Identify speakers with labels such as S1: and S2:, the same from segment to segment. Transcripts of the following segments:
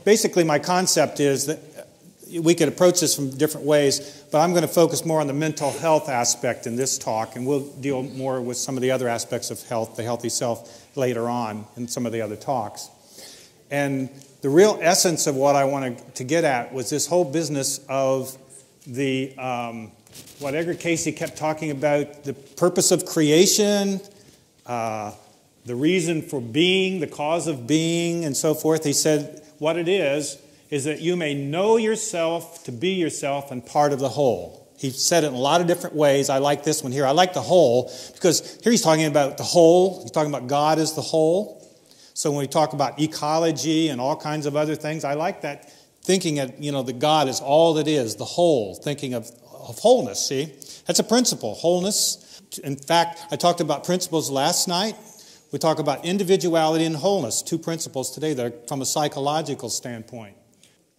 S1: Basically, my concept is that we could approach this from different ways, but I'm going to focus more on the mental health aspect in this talk, and we'll deal more with some of the other aspects of health, the healthy self, later on in some of the other talks. And the real essence of what I wanted to get at was this whole business of the what Edgar Cayce kept talking about, the purpose of creation, the reason for being, the cause of being, and so forth. He said what it is that you may know yourself to be yourself and part of the whole. He said it in a lot of different ways. I like this one here. I like the whole because here he's talking about the whole. He's talking about God as the whole. So when we talk about ecology and all kinds of other things, I like that thinking of, that God is all that is, the whole, thinking of wholeness, see? That's a principle, wholeness. In fact, I talked about principles last night. We talk about individuality and wholeness, two principles today that are from a psychological standpoint.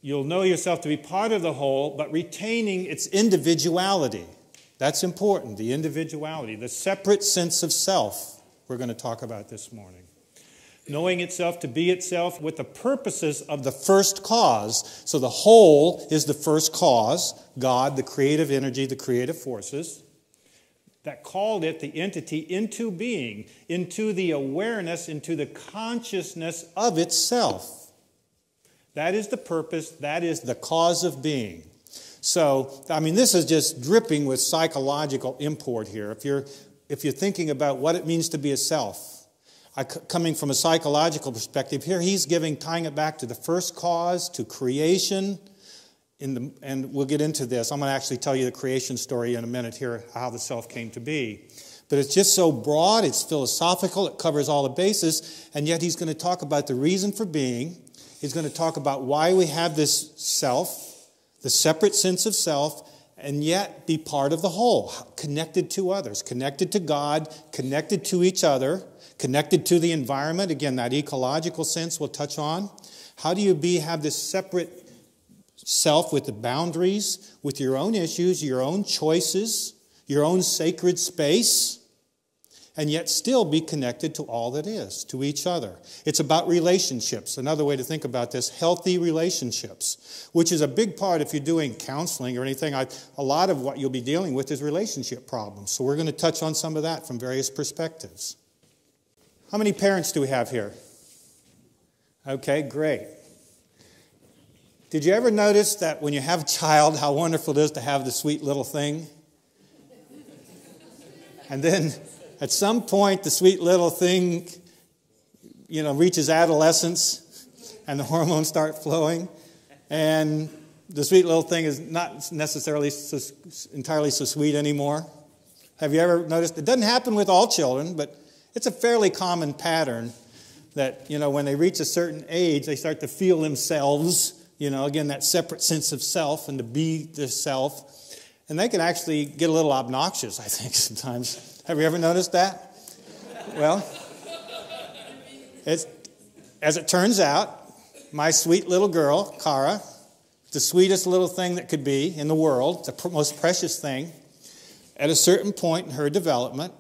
S1: You'll know yourself to be part of the whole, but retaining its individuality. That's important, the individuality, the separate sense of self we're going to talk about this morning. Knowing itself to be itself with the purposes of the first cause. So the whole is the first cause, God, the creative energy, the creative forces, that called it, the entity, into being, into the awareness, into the consciousness of itself. That is the purpose, that is the cause of being. So, this is just dripping with psychological import here. If you're thinking about what it means to be a self, coming from a psychological perspective, here he's tying it back to the first cause, to creation, and we'll get into this. I'm going to actually tell you the creation story in a minute here, how the self came to be. But it's just so broad, it's philosophical, it covers all the bases, and yet he's going to talk about the reason for being. He's going to talk about why we have this self, the separate sense of self, and yet be part of the whole, connected to others, connected to God, connected to each other, connected to the environment. Again, that ecological sense we'll touch on. How do you have this separate self with the boundaries, with your own issues, your own choices, your own sacred space, and yet still be connected to all that is, to each other? It's about relationships. Another way to think about this, healthy relationships, which is a big part if you're doing counseling or anything. A lot of what you'll be dealing with is relationship problems. So we're going to touch on some of that from various perspectives. How many parents do we have here? Okay, great. Did you ever notice that when you have a child, how wonderful it is to have the sweet little thing? And then at some point, the sweet little thing, reaches adolescence and the hormones start flowing. And the sweet little thing is not necessarily entirely so sweet anymore. Have you ever noticed? It doesn't happen with all children, but it's a fairly common pattern that, when they reach a certain age, they start to feel themselves, again, that separate sense of self and to be the self. And they can actually get a little obnoxious, I think, sometimes. Have you ever noticed that? Well, as it turns out, my sweet little girl, Cara, the sweetest little thing that could be in the world, the most precious thing, at a certain point in her development,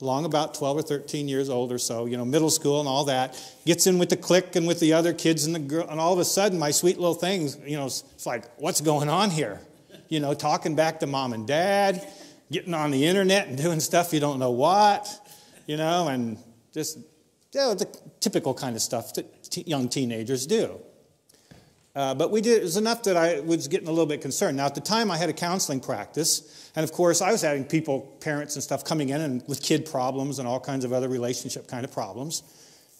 S1: along about 12 or 13 years old or so, middle school and all that, gets in with the clique and with the other kids and the girl, and all of a sudden my sweet little thing, it's like, what's going on here? Talking back to mom and dad, getting on the internet and doing stuff you don't know what, and just the typical kind of stuff that young teenagers do. But it was enough that I was getting a little bit concerned. Now, at the time, I had a counseling practice, and of course, I was having parents and stuff coming in and with kid problems and all kinds of other relationship kind of problems.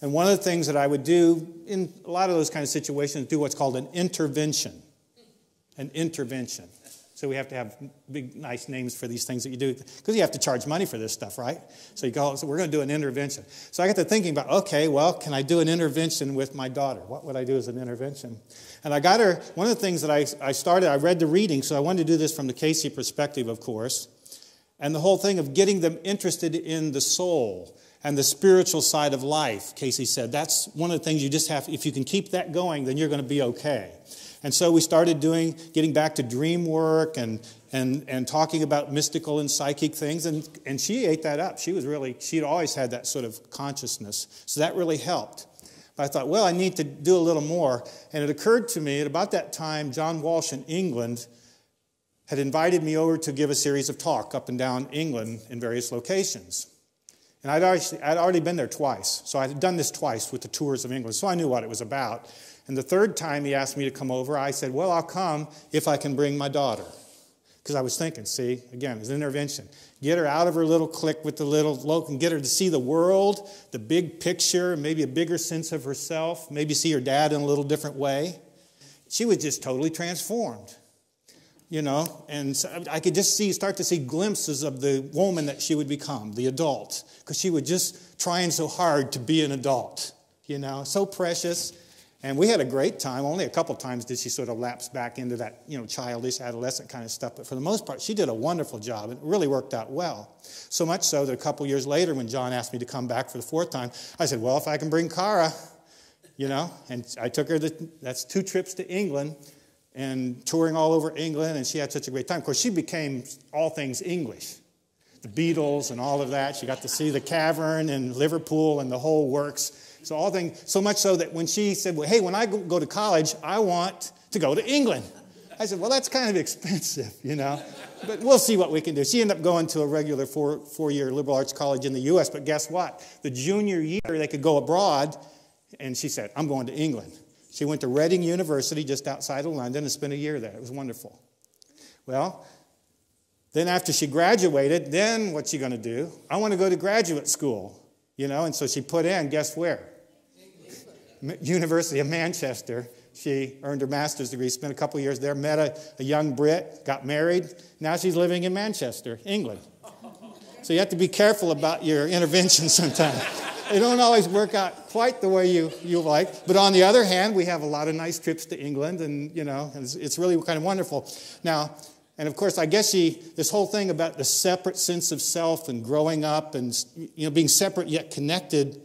S1: And one of the things that I would do in a lot of those kind of situations, do what's called an intervention. An intervention. So we have to have big, nice names for these things that you do, because you have to charge money for this stuff, right? So we're going to do an intervention. So I got to thinking about, okay, well, can I do an intervention with my daughter? What would I do as an intervention? And I got her, one of the things that I read the reading, so I wanted to do this from the Cayce perspective, of course, and the whole thing of getting them interested in the soul and the spiritual side of life, Cayce said. That's one of the things you just have, if you can keep that going, then you're going to be okay. And so we started getting back to dream work and talking about mystical and psychic things, and she ate that up. She'd always had that sort of consciousness, so that really helped. But I thought, well, I need to do a little more. And it occurred to me at about that time, John Walsh in England had invited me over to give a series of talk up and down England in various locations. And I'd already been there twice. So I had done this twice with the tours of England. So I knew what it was about. And the third time he asked me to come over, I said, well, I'll come if I can bring my daughter. Because I was thinking, see, again, it was an intervention. Get her out of her little clique with the little local and get her to see the world, the big picture, maybe a bigger sense of herself, maybe see her dad in a little different way. She was just totally transformed, you know. And so I could just start to see glimpses of the woman that she would become, the adult, because she was just trying so hard to be an adult, you know, so precious. And we had a great time. Only a couple times did she sort of lapse back into that, you know, childish, adolescent kind of stuff. But for the most part, she did a wonderful job. It really worked out well. So much so that a couple years later, when John asked me to come back for the fourth time, I said, well, if I can bring Cara, you know. And I took her, that's 2 trips to England and touring all over England. And she had such a great time. Of course, she became all things English. The Beatles and all of that. She got to see the Cavern and Liverpool and the whole works. So all things, so much so that when she said, well, hey, when I go to college, I want to go to England. I said, well, that's kind of expensive, you know. But we'll see what we can do. She ended up going to a regular four-year liberal arts college in the U.S., but guess what? The junior year, they could go abroad, and she said, I'm going to England. She went to Reading University just outside of London and spent a year there. It was wonderful. Well, then after she graduated, then what's she going to do? I want to go to graduate school, you know, and so she put in, guess where? University of Manchester. She earned her master's degree, spent a couple of years there, met a young Brit, got married. Now she's living in Manchester, England. So you have to be careful about your interventions sometimes. They don't always work out quite the way you like. But on the other hand, we have a lot of nice trips to England, and, you know, it's really kind of wonderful. Now, and of course, I guess this whole thing about the separate sense of self and growing up and, you know, being separate yet connected,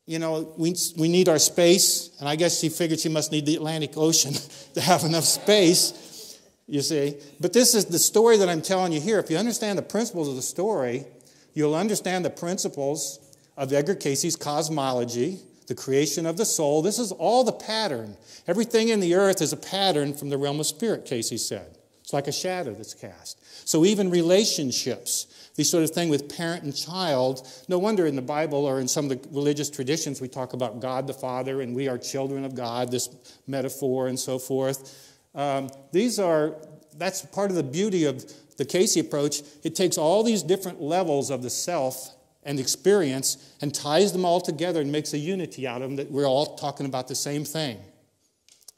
S1: you know, we need our space, and I guess she figured she must need the Atlantic Ocean to have enough space, you see. But this is the story that I'm telling you here. If you understand the principles of the story, you'll understand the principles of Edgar Cayce's Cosmology, the creation of the soul. This is all the pattern. Everything in the earth is a pattern from the realm of spirit, Cayce said. It's like a shadow that's cast. So even relationships, this sort of thing with parent and child, no wonder in the Bible or in some of the religious traditions we talk about God the Father and we are children of God, this metaphor and so forth. That's part of the beauty of the Cayce approach. It takes all these different levels of the self and experience and ties them all together and makes a unity out of them that we're all talking about the same thing.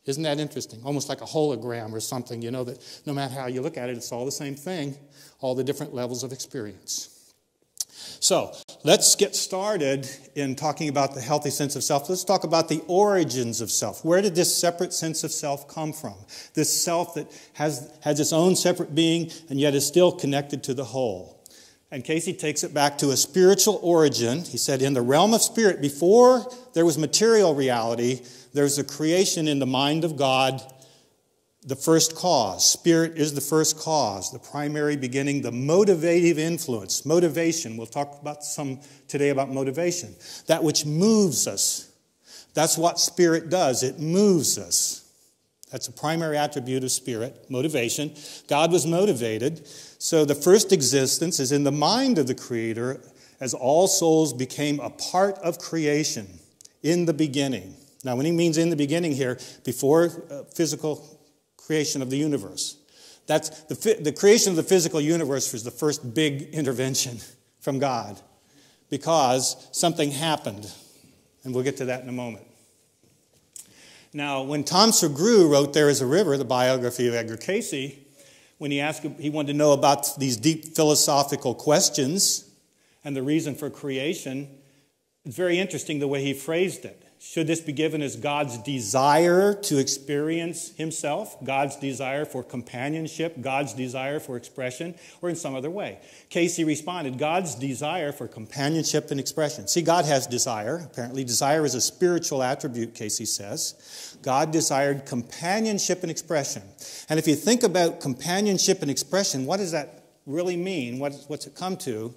S1: Isn't that interesting? Almost like a hologram or something, you know, that no matter how you look at it, it's all the same thing, all the different levels of experience. So let's get started in talking about the healthy sense of self. Let's talk about the origins of self. Where did this separate sense of self come from? This self that has its own separate being and yet is still connected to the whole. And Cayce takes it back to a spiritual origin. He said, in the realm of spirit, before there was material reality, there's a creation in the mind of God, the first cause. Spirit is the first cause, the primary beginning, the motivative influence. Motivation, we'll talk about some today about motivation. That which moves us. That's what spirit does. It moves us. That's a primary attribute of spirit, motivation. God was motivated. So the first existence is in the mind of the Creator as all souls became a part of creation in the beginning. Now, when he means in the beginning here, before physical creation of the universe. That's the creation of the physical universe was the first big intervention from God because something happened. And we'll get to that in a moment. Now, when Tom Segru wrote There Is a River, the biography of Edgar Cayce, when he wanted to know about these deep philosophical questions and the reason for creation, it's very interesting the way he phrased it. Should this be given as God's desire to experience himself, God's desire for companionship, God's desire for expression, or in some other way? Cayce responded, God's desire for companionship and expression. See, God has desire. Apparently, desire is a spiritual attribute, Cayce says. God desired companionship and expression. And if you think about companionship and expression, what does that really mean? What's it come to?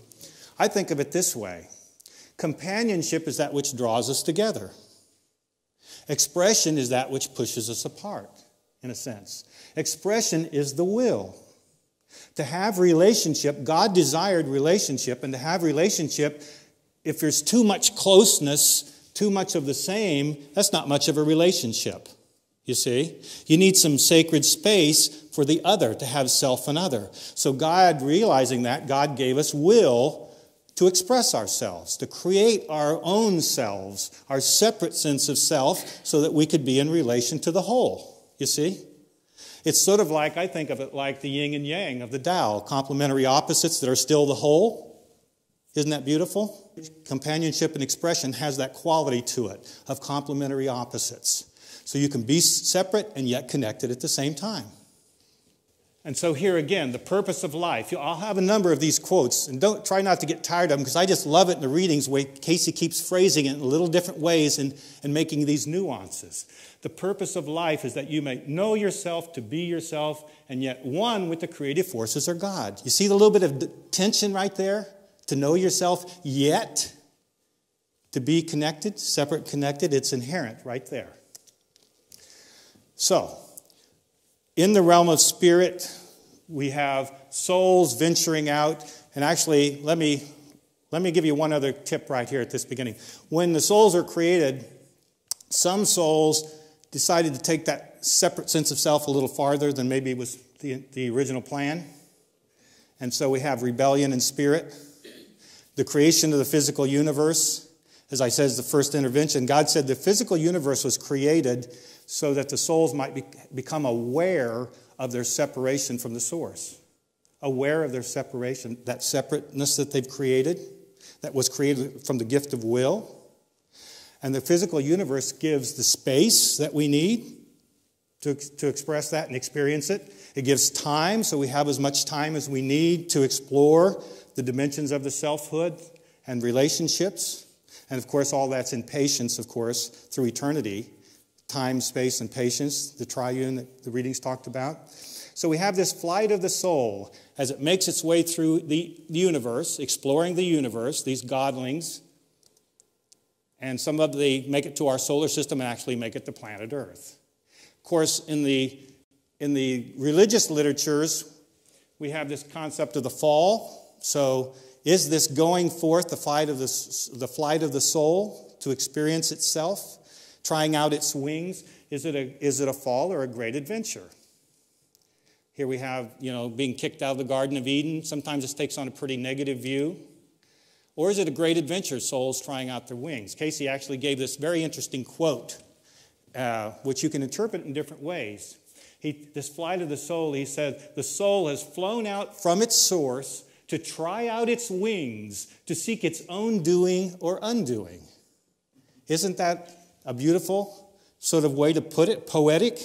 S1: I think of it this way. Companionship is that which draws us together. Expression is that which pushes us apart, in a sense. Expression is the will. To have relationship, God desired relationship, and to have relationship, if there's too much closeness, too much of the same, that's not much of a relationship, you see. You need some sacred space for the other, to have self and other. So God, realizing that, God gave us will to express ourselves, to create our own selves, our separate sense of self, so that we could be in relation to the whole, you see. It's sort of like, I think of it like the yin and yang of the Tao, complementary opposites that are still the whole. Isn't that beautiful? Companionship and expression has that quality to it of complementary opposites. So you can be separate and yet connected at the same time. And so here again, the purpose of life. I'll have a number of these quotes, and don't try not to get tired of them, because I just love it in the readings, the way Cayce keeps phrasing it in little different ways and making these nuances. The purpose of life is that you may know yourself, to be yourself, and yet one with the creative forces or God. You see the little bit of tension right there? To know yourself, yet to be connected, separate connected, it's inherent right there. So, in the realm of spirit, we have souls venturing out. And actually, let me give you one other tip right here at this beginning. When the souls are created, some souls decided to take that separate sense of self a little farther than maybe was the original plan. And so we have rebellion in spirit. The creation of the physical universe, as I said, is the first intervention. God said the physical universe was created so that the souls might become aware of their separation from the source. Aware of their separation, that separateness that they've created, that was created from the gift of will. And the physical universe gives the space that we need to express that and experience it. It gives time, so we have as much time as we need to explore the dimensions of the selfhood and relationships. And of course, all that's in patience, of course, through eternity. Time, space, and patience, the triune that the readings talked about. So we have this flight of the soul as it makes its way through the universe, exploring the universe, these godlings. And some of them make it to our solar system and actually make it to planet Earth. Of course, in the religious literatures, we have this concept of the fall. So is this going forth, the flight of the soul to experience itself? Trying out its wings, is it a fall or a great adventure? Here we have, being kicked out of the Garden of Eden. Sometimes this takes on a pretty negative view. Or is it a great adventure, souls trying out their wings? Cayce actually gave this very interesting quote, which you can interpret in different ways. This flight of the soul, he said, the soul has flown out from its source to try out its wings, to seek its own doing or undoing. Isn't that a beautiful sort of way to put it, poetic?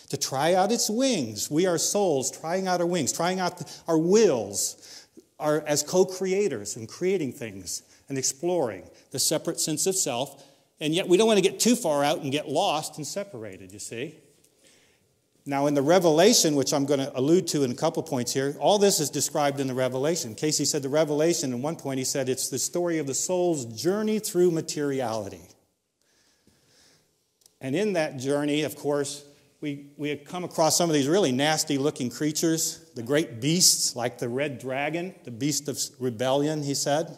S1: To try out its wings. We are souls trying out our wings, trying out our wills, as co-creators and creating things and exploring the separate sense of self. And yet we don't want to get too far out and get lost and separated, you see. Now in the Revelation, which I'm going to allude to in a couple points here, all this is described in the Revelation. Cayce said the Revelation, at one point he said, it's the story of the soul's journey through materiality. And in that journey, of course, we had come across some of these really nasty-looking creatures, the great beasts, like the red dragon, the beast of rebellion, he said.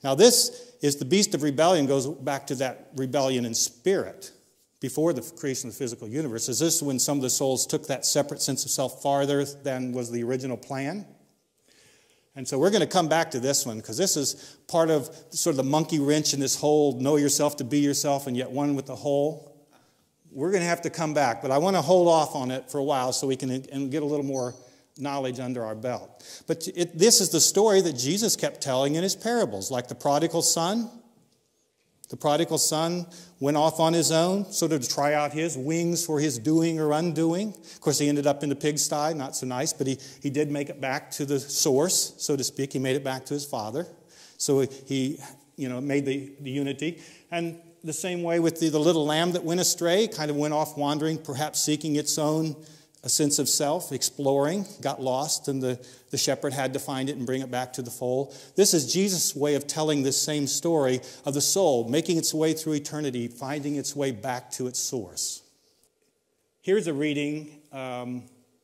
S1: Now this is the beast of rebellion, goes back to that rebellion in spirit, before the creation of the physical universe. Is this when some of the souls took that separate sense of self farther than was the original plan? And so we're going to come back to this one, because this is part of sort of the monkey wrench in this whole know yourself to be yourself and yet one with the whole. We're going to have to come back, but I want to hold off on it for a while so we can get a little more knowledge under our belt. But this is the story that Jesus kept telling in his parables, like the prodigal son. The prodigal son went off on his own, sort of to try out his wings for his doing or undoing. Of course, he ended up in the pigsty, not so nice, but he did make it back to the source, so to speak. He made it back to his father. So he made the unity. And the same way with the little lamb that went astray, kind of went off wandering, perhaps seeking its own a sense of self, exploring, got lost, and the shepherd had to find it and bring it back to the fold. This is Jesus' way of telling this same story of the soul, making its way through eternity, finding its way back to its source. Here's a reading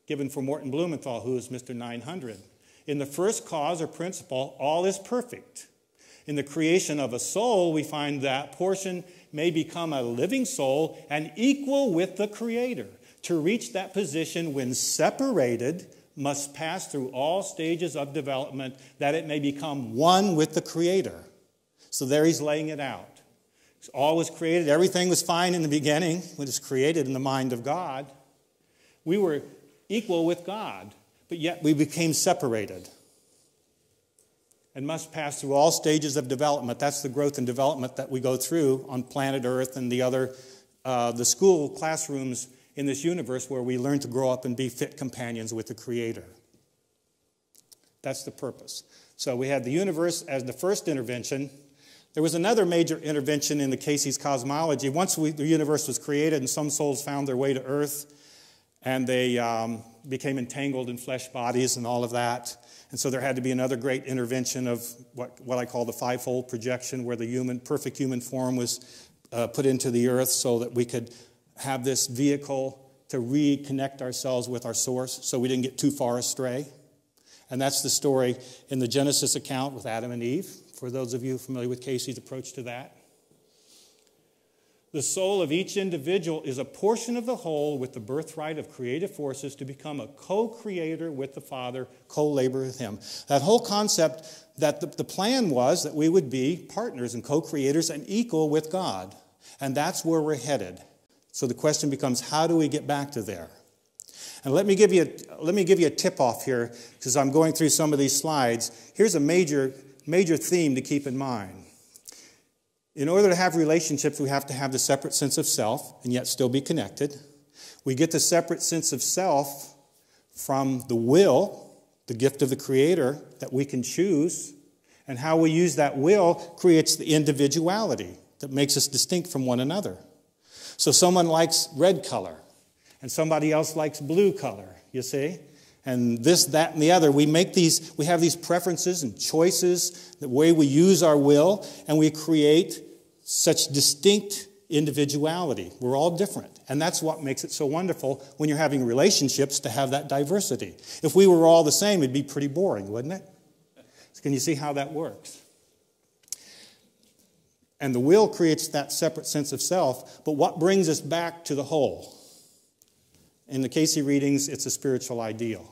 S1: given for Morton Blumenthal, who is Mr. 900. In the first cause or principle, all is perfect. In the creation of a soul, we find that portion may become a living soul and equal with the Creator. To reach that position when separated, must pass through all stages of development that it may become one with the Creator. So there he's laying it out. All was created, everything was fine in the beginning, when it was created in the mind of God. We were equal with God, but yet we became separated. And must pass through all stages of development. That's the growth and development that we go through on planet Earth and the school classrooms in this universe where we learn to grow up and be fit companions with the Creator. That's the purpose. So we had the universe as the first intervention. There was another major intervention in the Cayce's cosmology. Once the universe was created and some souls found their way to Earth and they became entangled in flesh bodies and all of that. And so there had to be another great intervention of what I call the fivefold projection, where the perfect human form was put into the earth so that we could have this vehicle to reconnect ourselves with our source so we didn't get too far astray. And that's the story in the Genesis account with Adam and Eve, for those of you familiar with Cayce's approach to that. The soul of each individual is a portion of the whole with the birthright of creative forces to become a co-creator with the Father, co-labor with Him. That whole concept that the plan was that we would be partners and co-creators and equal with God. And that's where we're headed. So the question becomes, how do we get back to there? And let me give you a tip-off here, because I'm going through some of these slides. Here's a major theme to keep in mind. In order to have relationships, we have to have the separate sense of self and yet still be connected. We get the separate sense of self from the will, the gift of the Creator that we can choose, and how we use that will creates the individuality that makes us distinct from one another. So someone likes red color, and somebody else likes blue color, you see? And this, that, and the other. We have these preferences and choices, the way we use our will, and we create such distinct individuality. We're all different. And that's what makes it so wonderful when you're having relationships, to have that diversity. If we were all the same, it'd be pretty boring, wouldn't it? So can you see how that works? And the will creates that separate sense of self, but what brings us back to the whole? In the Cayce readings, it's a spiritual ideal.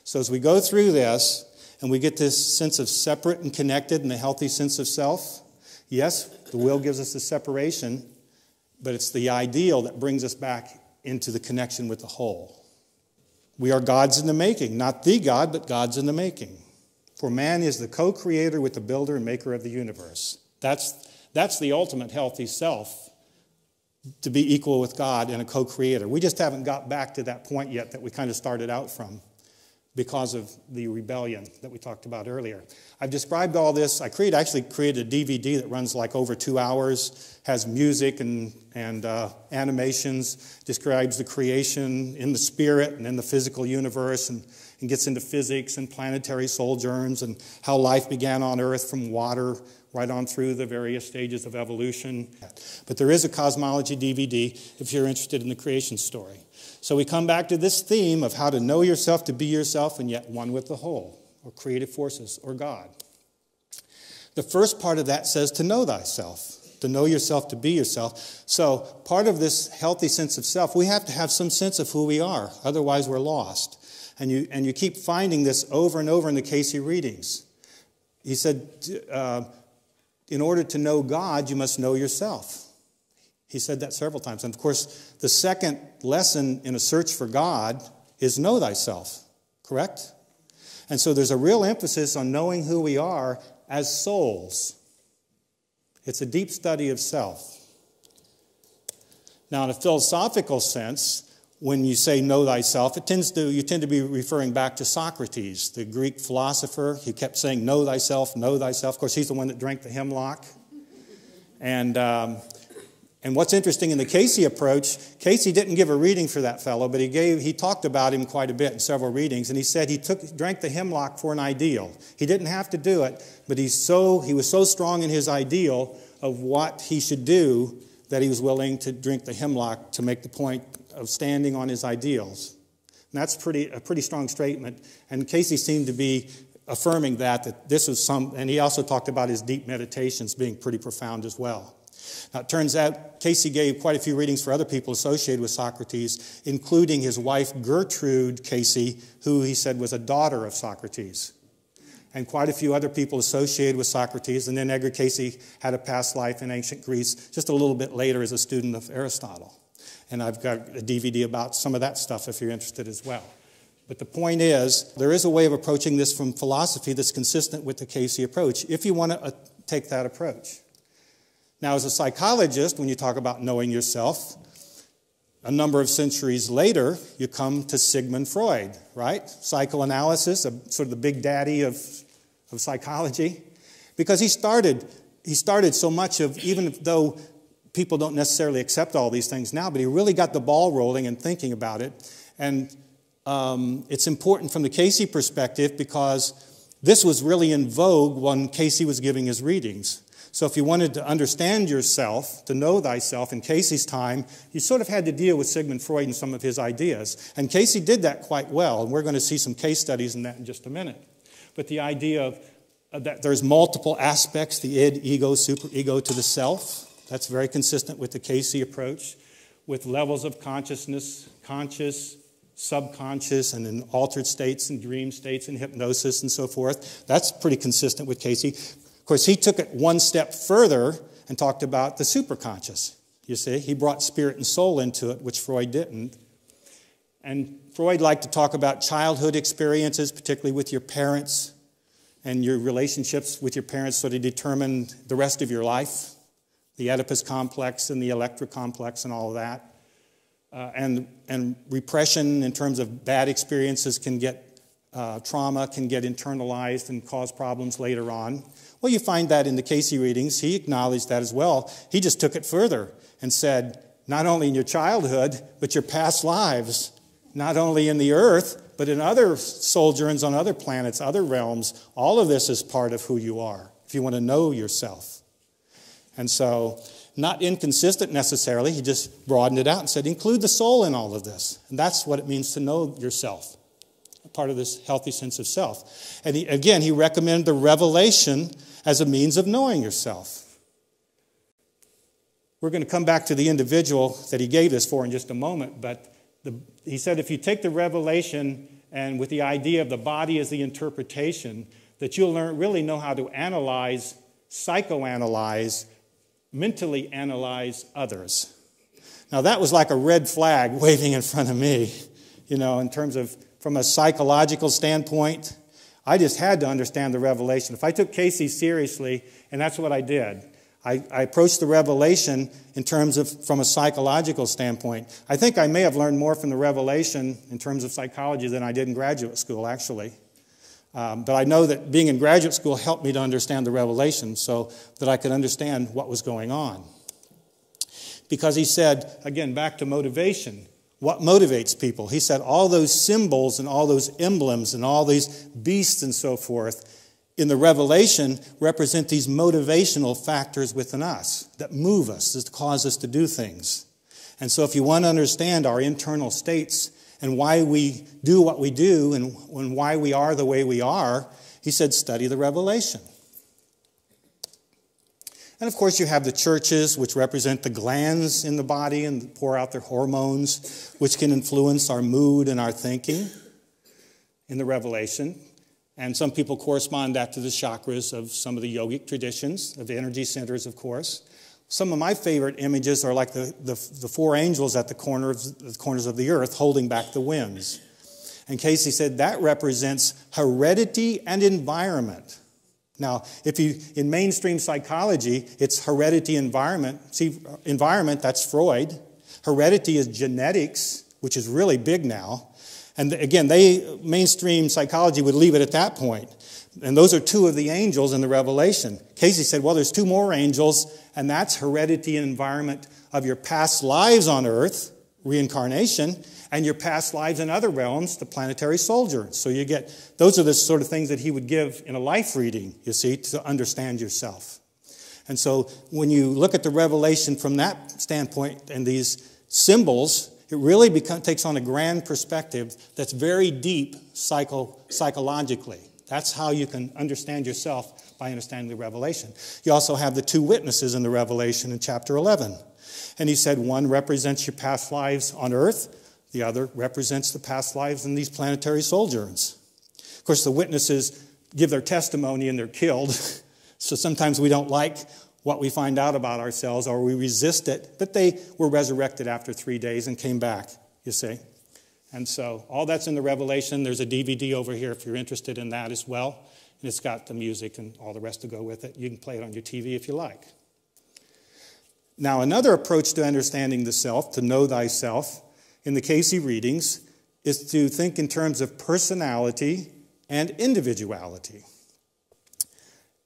S1: So as we go through this, and we get this sense of separate and connected and a healthy sense of self, yes, the will gives us the separation, but it's the ideal that brings us back into the connection with the whole. We are gods in the making, not the God, but gods in the making. For man is the co-creator with the builder and maker of the universe. That's the ultimate healthy self, to be equal with God and a co-creator. We just haven't got back to that point yet that we kind of started out from because of the rebellion that we talked about earlier. I've described all this. I actually created a DVD that runs like over 2 hours, has music and animations, describes the creation in the spirit and in the physical universe, and gets into physics and planetary sojourns and how life began on Earth from water right on through the various stages of evolution. But there is a Cosmology DVD if you're interested in the creation story. So we come back to this theme of how to know yourself, to be yourself, and yet one with the whole, or creative forces, or God. The first part of that says to know thyself, to know yourself, to be yourself. So part of this healthy sense of self, we have to have some sense of who we are. Otherwise, we're lost. And you keep finding this over and over in the Cayce readings. He said, in order to know God, you must know yourself. He said that several times. And of course, the second lesson in a search for God is know thyself, correct? And so there's a real emphasis on knowing who we are as souls. It's a deep study of self. Now, in a philosophical sense, when you say know thyself, you tend to be referring back to Socrates, the Greek philosopher. He kept saying, know thyself, know thyself. Of course, he's the one that drank the hemlock. And And what's interesting in the Cayce approach, Cayce didn't give a reading for that fellow, but he talked about him quite a bit in several readings, and he said he drank the hemlock for an ideal. He didn't have to do it, but he was so strong in his ideal of what he should do that he was willing to drink the hemlock to make the point of standing on his ideals. And that's a pretty strong statement, and Cayce seemed to be affirming that this was and he also talked about his deep meditations being pretty profound as well. Now, it turns out Cayce gave quite a few readings for other people associated with Socrates, including his wife Gertrude Cayce, who he said was a daughter of Socrates, and quite a few other people associated with Socrates. And then Edgar Cayce had a past life in ancient Greece just a little bit later as a student of Aristotle. And I've got a DVD about some of that stuff if you're interested as well. But the point is, there is a way of approaching this from philosophy that's consistent with the Cayce approach, if you want to take that approach. Now, as a psychologist, when you talk about knowing yourself, a number of centuries later, you come to Sigmund Freud, right? Psychoanalysis, sort of the big daddy of psychology. Because he started so much of, even though people don't necessarily accept all these things now, but he really got the ball rolling and thinking about it. And it's important from the Cayce perspective because this was really in vogue when Cayce was giving his readings. So if you wanted to understand yourself, to know thyself in Cayce's time, you sort of had to deal with Sigmund Freud and some of his ideas. And Cayce did that quite well, and we're going to see some case studies in that in just a minute. But the idea of that there's multiple aspects, the id, ego, superego to the self, that's very consistent with the Cayce approach, with levels of consciousness, conscious, subconscious, and in altered states and dream states and hypnosis and so forth. That's pretty consistent with Cayce. Of course, he took it one step further and talked about the superconscious. You see, he brought spirit and soul into it, which Freud didn't. And Freud liked to talk about childhood experiences, particularly with your parents, and your relationships with your parents sort of determined the rest of your life, the Oedipus complex and the Electra complex and all of that. And repression in terms of bad experiences can get trauma, can get internalized and cause problems later on. Well, you find that in the Cayce readings. He acknowledged that as well. He just took it further and said, not only in your childhood, but your past lives, not only in the earth, but in other sojourns on other planets, other realms, all of this is part of who you are, if you want to know yourself. And so, not inconsistent necessarily, he just broadened it out and said, include the soul in all of this. And that's what it means to know yourself, part of this healthy sense of self. And he recommended the revelation as a means of knowing yourself. We're going to come back to the individual that he gave this for in just a moment, but he said if you take the revelation and with the idea of the body as the interpretation, that you'll really know how to analyze, psychoanalyze, mentally analyze others. Now that was like a red flag waving in front of me, in terms of from a psychological standpoint. I just had to understand the revelation. If I took Cayce seriously, and that's what I did, I approached the revelation in terms of from a psychological standpoint. I think I may have learned more from the revelation in terms of psychology than I did in graduate school, actually. But I know that being in graduate school helped me to understand the revelation so that I could understand what was going on. Because he said, again, back to motivation. What motivates people? He said all those symbols and all those emblems and all these beasts and so forth in the revelation represent these motivational factors within us that move us, that cause us to do things. And so if you want to understand our internal states and why we do what we do and why we are the way we are, he said study the revelation. And of course you have the churches, which represent the glands in the body and pour out their hormones, which can influence our mood and our thinking in the revelation. And some people correspond that to the chakras of some of the yogic traditions, of the energy centers, of course. Some of my favorite images are like the four angels at the corners of the earth holding back the winds. And Cayce said that represents heredity and environment. Now, in mainstream psychology, it's heredity, environment. See, environment, that's Freud. Heredity is genetics, which is really big now. And again, mainstream psychology would leave it at that point. And those are two of the angels in the Revelation. Cayce said, well, there's two more angels, and that's heredity and environment of your past lives on Earth, reincarnation, and your past lives in other realms, the planetary soldier. So you get, those are the sort of things that he would give in a life reading, you see, to understand yourself. And so when you look at the revelation from that standpoint and these symbols, it really takes on a grand perspective that's very deep psychologically. That's how you can understand yourself, by understanding the revelation. You also have the two witnesses in the revelation in chapter 11. And he said one represents your past lives on Earth, the other represents the past lives in these planetary sojourns. Of course, the witnesses give their testimony and they're killed. So sometimes we don't like what we find out about ourselves or we resist it. But they were resurrected after 3 days and came back, you see. And so all that's in the Revelation. There's a DVD over here if you're interested in that as well. And it's got the music and all the rest to go with it. You can play it on your TV if you like. Now, another approach to understanding the self, to know thyself, in the Cayce readings, is to think in terms of personality and individuality.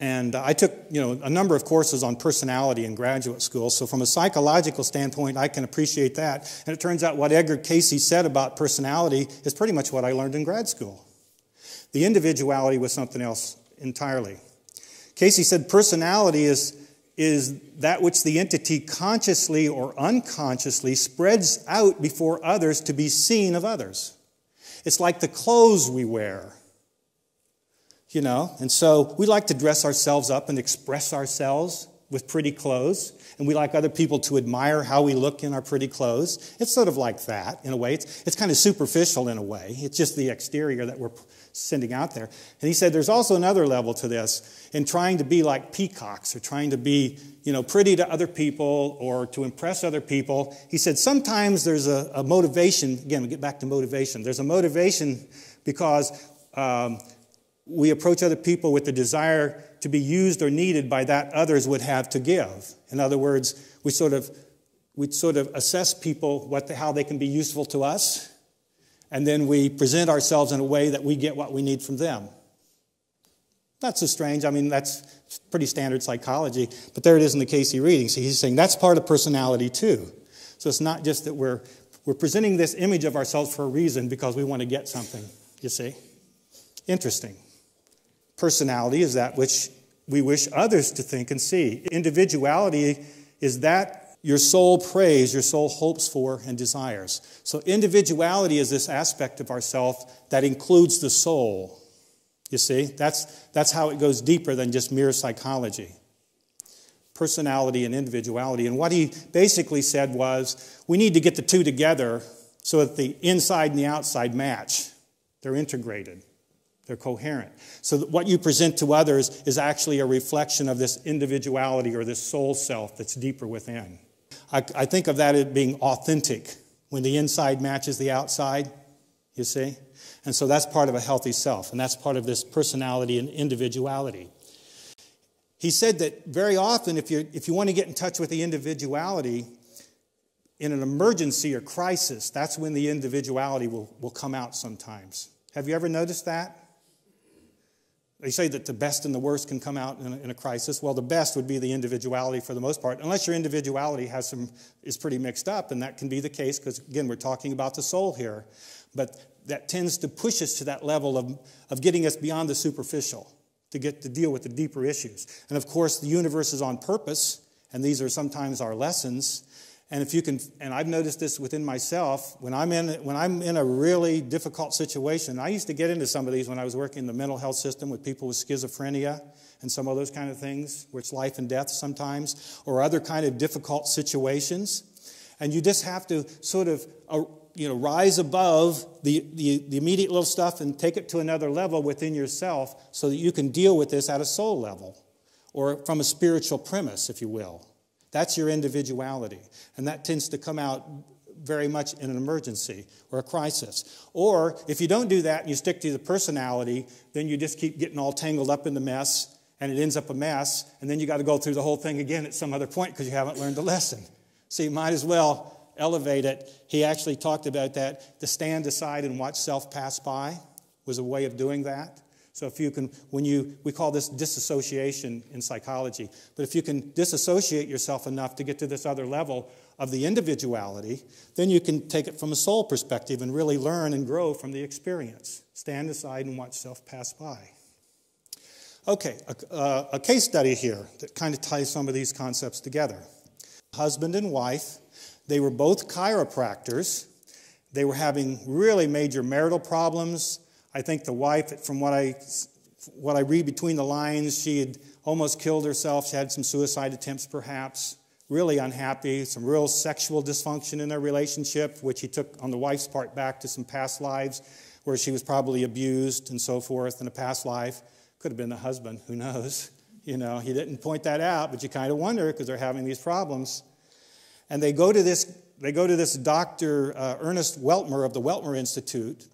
S1: And I took, a number of courses on personality in graduate school, so from a psychological standpoint, I can appreciate that. And it turns out what Edgar Cayce said about personality is pretty much what I learned in grad school. The individuality was something else entirely. Cayce said personality is that which the entity consciously or unconsciously spreads out before others to be seen of others. It's like the clothes we wear. And so we like to dress ourselves up and express ourselves with pretty clothes, and we like other people to admire how we look in our pretty clothes. It's sort of like that, in a way. It's kind of superficial in a way. It's just the exterior that we're sending out there. And he said there's also another level to this, in trying to be like peacocks, or trying to be, pretty to other people, or to impress other people. He said sometimes there's a motivation. Again, we get back to motivation. There's a motivation because we approach other people with the desire to be used or needed by that others would have to give. In other words, we sort of assess people how they can be useful to us, and then we present ourselves in a way that we get what we need from them. Not so strange. I mean, that's pretty standard psychology, but there it is in the Cayce reading. So he's saying that's part of personality too. So it's not just that we're presenting this image of ourselves for a reason because we want to get something, you see. Interesting. Personality is that which we wish others to think and see. Individuality is that your soul prays, your soul hopes for and desires. So individuality is this aspect of ourself that includes the soul. You see, that's how it goes deeper than just mere psychology. Personality and individuality. And what he basically said was, we need to get the two together so that the inside and the outside match. They're integrated. They're coherent. So that what you present to others is actually a reflection of this individuality or this soul self that's deeper within. I think of that as being authentic, when the inside matches the outside, you see? And so that's part of a healthy self, and that's part of this personality and individuality. He said that very often, if you want to get in touch with the individuality, in an emergency or crisis, that's when the individuality will come out sometimes. Have you ever noticed that? They say that the best and the worst can come out in a crisis. Well, the best would be the individuality for the most part, unless your individuality is pretty mixed up, and that can be the case because, again, we're talking about the soul here. But that tends to push us to that level of getting us beyond the superficial, to deal with the deeper issues. And, of course, the universe is on purpose, and these are sometimes our lessons. And if you can, and I've noticed this within myself, when I'm in a really difficult situation, I used to get into some of these when I was working in the mental health system with people with schizophrenia and some of those kind of things, where it's life and death sometimes, or other kind of difficult situations. And you just have to sort of, rise above the immediate little stuff and take it to another level within yourself so that you can deal with this at a soul level, or from a spiritual premise, if you will. That's your individuality. And that tends to come out very much in an emergency or a crisis. Or if you don't do that and you stick to the personality, then you just keep getting all tangled up in the mess, and it ends up a mess, and then you got to go through the whole thing again at some other point because you haven't learned the lesson. So you might as well elevate it. He actually talked about that. To stand aside and watch self pass by was a way of doing that. So if you can, we call this disassociation in psychology, but if you can disassociate yourself enough to get to this other level of the individuality, then you can take it from a soul perspective and really learn and grow from the experience. Stand aside and watch self pass by. Okay, a case study here that kind of ties some of these concepts together. Husband and wife, they were both chiropractors. They were having really major marital problems. I think the wife, from what I read between the lines, she had almost killed herself. She had some suicide attempts perhaps. Really unhappy, some real sexual dysfunction in their relationship, which he took on the wife's part back to some past lives where she was probably abused and so forth in a past life. Could have been the husband, who knows? You know, he didn't point that out, but you kind of wonder because they're having these problems. And they go to this Dr. Ernest Weltmer of the Weltmer Institute,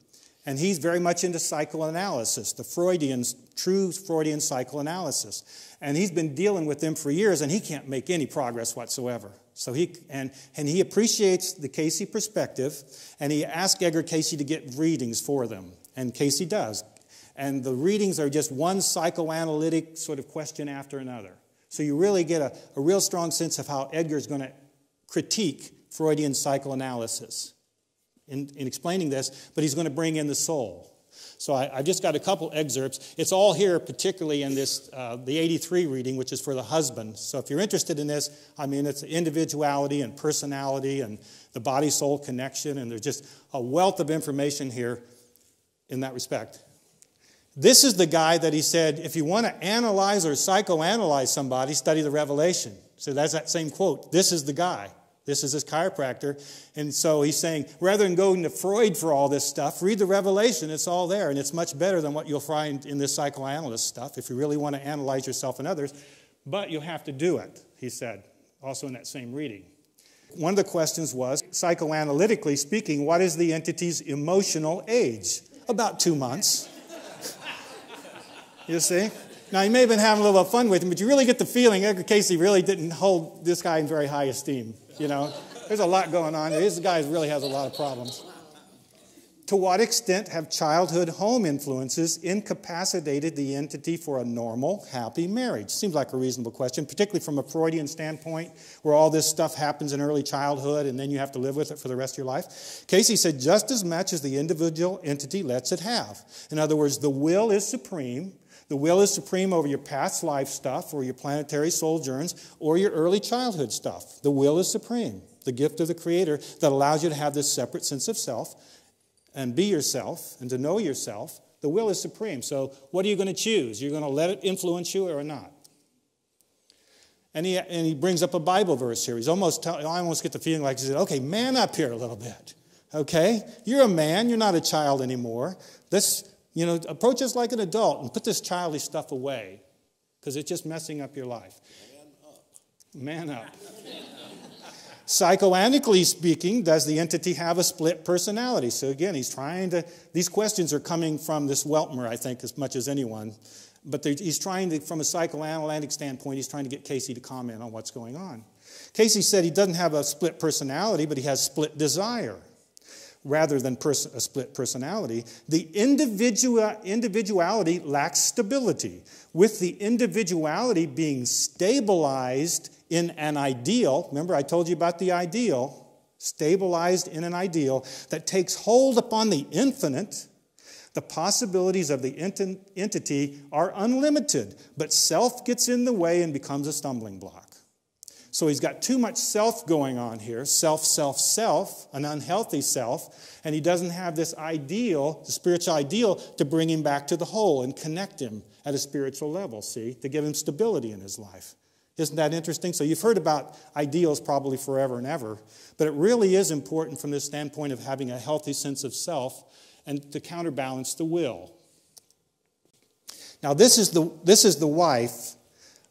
S1: and he's very much into psychoanalysis, the true Freudian psychoanalysis. And he's been dealing with them for years, and he can't make any progress whatsoever. So he appreciates the Cayce perspective, and he asked Edgar Cayce to get readings for them, and Cayce does. And the readings are just one psychoanalytic sort of question after another. So you really get a real strong sense of how Edgar is going to critique Freudian psychoanalysis in explaining this, but he's going to bring in the soul. So I've just got a couple excerpts. It's all here, particularly in this the 83 reading, which is for the husband. So if you're interested in this, I mean, it's individuality and personality and the body-soul connection, and there's just a wealth of information here in that respect. This is the guy that he said, if you want to analyze or psychoanalyze somebody, study the Revelation. So that's that same quote. This is the guy. This is his chiropractor. And so he's saying, rather than going to Freud for all this stuff, read the Revelation. It's all there. And it's much better than what you'll find in this psychoanalyst stuff if you really want to analyze yourself and others. But you'll have to do it, he said, also in that same reading. One of the questions was, psychoanalytically speaking, what is the entity's emotional age? About 2 months. You see? Now, you may have been having a little fun with him, but you really get the feeling Edgar Cayce really didn't hold this guy in very high esteem. You know, there's a lot going on. This guy really has a lot of problems. To what extent have childhood home influences incapacitated the entity for a normal, happy marriage? Seems like a reasonable question, particularly from a Freudian standpoint, where all this stuff happens in early childhood and then you have to live with it for the rest of your life. Cayce said just as much as the individual entity lets it have. In other words, the will is supreme. The will is supreme over your past life stuff or your planetary sojourns or your early childhood stuff. The will is supreme, the gift of the Creator that allows you to have this separate sense of self and be yourself and to know yourself. The will is supreme. So what are you going to choose? You're going to let it influence you or not? And he brings up a Bible verse here. I almost get the feeling like he said, okay, man up here a little bit. Okay? You're a man. You're not a child anymore. Let's approach us like an adult and put this childish stuff away because it's just messing up your life. Man up. Psychoanalytically speaking, does the entity have a split personality? So again, these questions are coming from this Weltmer, I think, as much as anyone. But he's trying to, from a psychoanalytic standpoint, he's trying to get Cayce to comment on what's going on. Cayce said he doesn't have a split personality, but he has split desire. Rather than a split personality, the individuality lacks stability. With the individuality being stabilized in an ideal, remember I told you about the ideal, stabilized in an ideal that takes hold upon the infinite, the possibilities of the entity are unlimited, but self gets in the way and becomes a stumbling block. So he's got too much self going on here, self, an unhealthy self, and he doesn't have this ideal, the spiritual ideal, to bring him back to the whole and connect him at a spiritual level, see, to give him stability in his life. Isn't that interesting? So you've heard about ideals probably forever and ever, but it really is important from this standpoint of having a healthy sense of self and to counterbalance the will. Now this is the wife.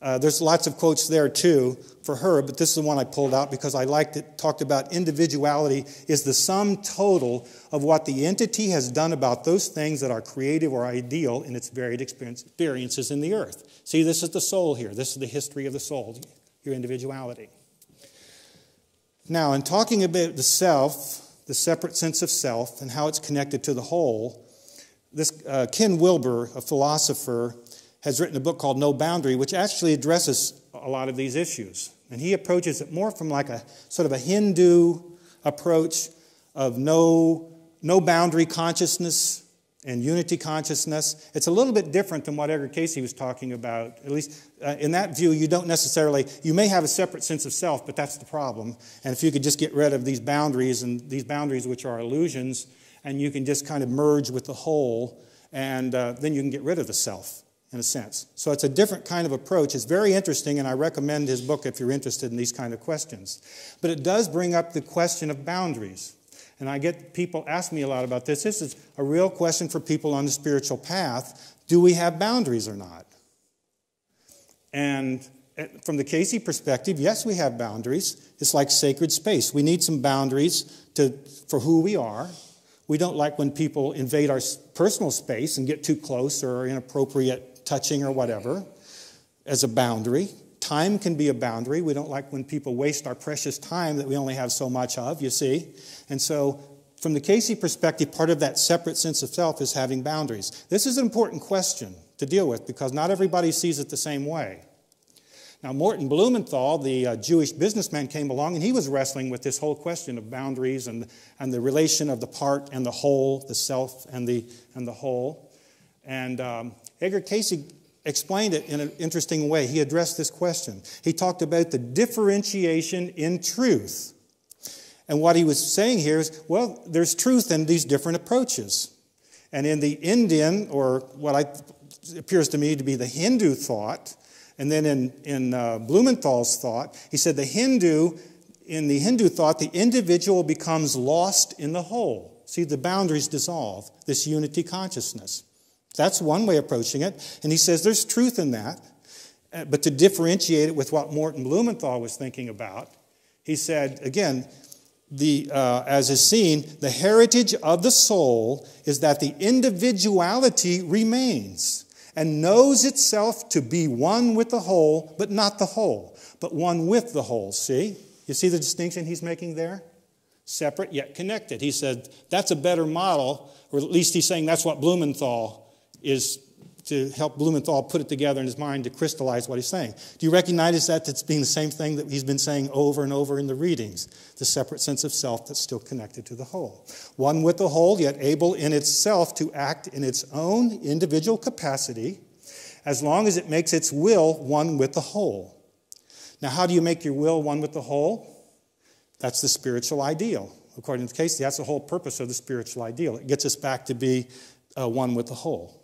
S1: There's lots of quotes there too for her, but this is the one I pulled out because I liked it. Talked about individuality is the sum total of what the entity has done about those things that are creative or ideal in its varied experiences in the earth. See, this is the soul here. This is the history of the soul, your individuality. Now, in talking about the self, the separate sense of self, and how it's connected to the whole, Ken Wilber, a philosopher, has written a book called No Boundary, which actually addresses a lot of these issues. And he approaches it more from like a sort of a Hindu approach of no boundary consciousness and unity consciousness. It's a little bit different than what Edgar Cayce was talking about. At least in that view, you don't necessarily, you may have a separate sense of self, but that's the problem. And if you could just get rid of these boundaries, and these boundaries which are illusions, and you can just kind of merge with the whole, and then you can get rid of the self, in a sense. So it's a different kind of approach. It's very interesting, and I recommend his book if you're interested in these kind of questions. But it does bring up the question of boundaries. And I get people ask me a lot about this. This is a real question for people on the spiritual path. Do we have boundaries or not? And from the Cayce perspective, yes, we have boundaries. It's like sacred space. We need some boundaries for who we are. We don't like when people invade our personal space and get too close or inappropriate touching or whatever as a boundary. Time can be a boundary. We don't like when people waste our precious time that we only have so much of, you see. And so from the Cayce perspective, part of that separate sense of self is having boundaries. This is an important question to deal with because not everybody sees it the same way. Now, Morton Blumenthal, the Jewish businessman, came along and he was wrestling with this whole question of boundaries and the relation of the part and the whole, the self and the whole. And Edgar Cayce explained it in an interesting way. He addressed this question. He talked about the differentiation in truth. And what he was saying here is, well, there's truth in these different approaches. And in the Indian, or what appears to me to be the Hindu thought, and then in Blumenthal's thought, he said in the Hindu thought, the individual becomes lost in the whole. See, the boundaries dissolve, this unity consciousness. That's one way of approaching it. And he says there's truth in that. But to differentiate it with what Morton Blumenthal was thinking about, he said, again, as is seen, the heritage of the soul is that the individuality remains and knows itself to be one with the whole, but not the whole, but one with the whole. See? You see the distinction he's making there? Separate yet connected. He said that's a better model, or at least he's saying that's what Blumenthal is, to help Blumenthal put it together in his mind to crystallize what he's saying. Do you recognize that it's being the same thing that he's been saying over and over in the readings? The separate sense of self that's still connected to the whole. One with the whole, yet able in itself to act in its own individual capacity, as long as it makes its will one with the whole. Now, how do you make your will one with the whole? That's the spiritual ideal. According to Cayce, that's the whole purpose of the spiritual ideal. It gets us back to be one with the whole.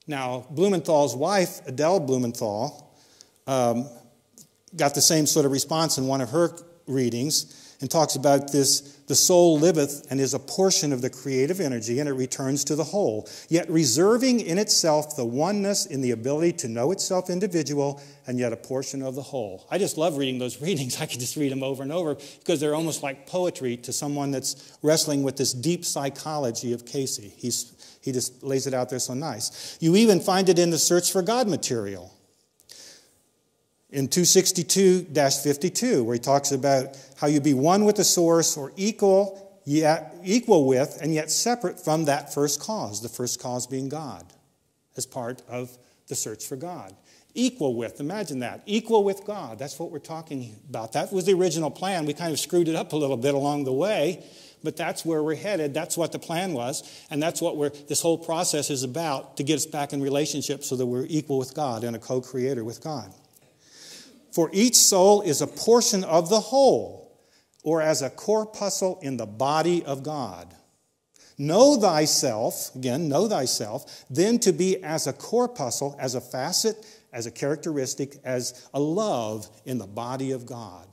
S1: Now, Blumenthal's wife, Adele Blumenthal, got the same sort of response in one of her readings and talks about this, the soul liveth and is a portion of the creative energy and it returns to the whole, yet reserving in itself the oneness in the ability to know itself individual and yet a portion of the whole. I just love reading those readings. I could just read them over and over because they're almost like poetry to someone that's wrestling with this deep psychology of Cayce. He just lays it out there so nice. You even find it in the Search for God material in 262-52, where he talks about how you be one with the source or equal with and yet separate from that first cause, the first cause being God, as part of the search for God. Equal with, imagine that, equal with God. That's what we're talking about. That was the original plan. We kind of screwed it up a little bit along the way, but that's where we're headed. That's what the plan was, and that's what this whole process is about, to get us back in relationship so that we're equal with God and a co-creator with God. For each soul is a portion of the whole, or as a corpuscle in the body of God. Know thyself, again, know thyself, then to be as a corpuscle, as a facet, as a characteristic, as a love in the body of God.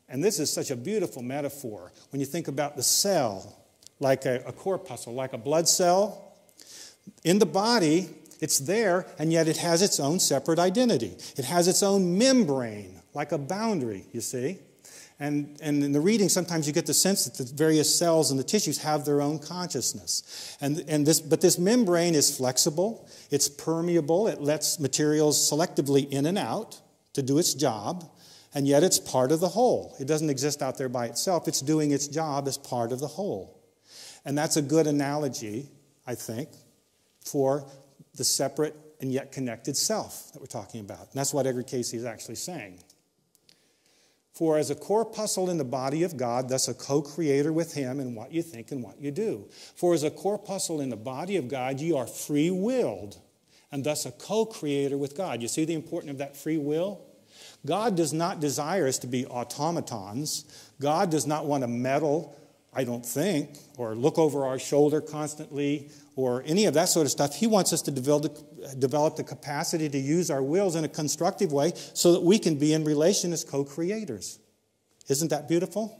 S1: And this is such a beautiful metaphor when you think about the cell, like a corpuscle, like a blood cell. In the body, it's there, and yet it has its own separate identity. It has its own membrane, like a boundary, you see. And in the reading, sometimes you get the sense that the various cells and the tissues have their own consciousness. But this membrane is flexible, it's permeable, it lets materials selectively in and out to do its job, and yet it's part of the whole. It doesn't exist out there by itself, it's doing its job as part of the whole. And that's a good analogy I think, for the separate and yet connected self that we're talking about. And that's what Edgar Cayce is actually saying. For as a corpuscle in the body of God, thus a co-creator with him in what you think and what you do. For as a corpuscle in the body of God, you are free-willed, and thus a co-creator with God. You see the importance of that free will? God does not desire us to be automatons. God does not want to meddle, I don't think, or look over our shoulder constantly, or any of that sort of stuff. He wants us to develop the capacity to use our wills in a constructive way so that we can be in relation as co-creators. Isn't that beautiful?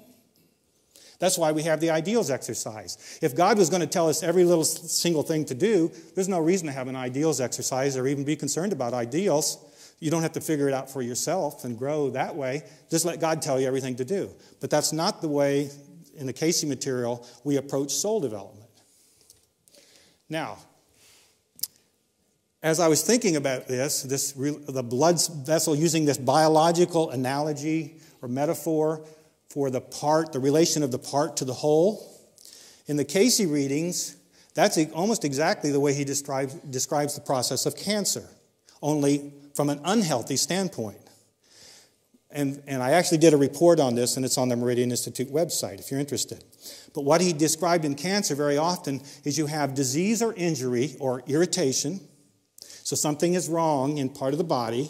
S1: That's why we have the ideals exercise. If God was going to tell us every little single thing to do, there's no reason to have an ideals exercise or even be concerned about ideals. You don't have to figure it out for yourself and grow that way. Just let God tell you everything to do. But that's not the way, in the Cayce material, we approach soul development. Now, as I was thinking about the blood vessel, using this biological analogy or metaphor for the relation of the part to the whole, in the Cayce readings, that's almost exactly the way he describes the process of cancer, only from an unhealthy standpoint. And I actually did a report on this, and it's on the Meridian Institute website if you're interested. But what he described in cancer very often is you have disease or injury or irritation. So something is wrong in part of the body,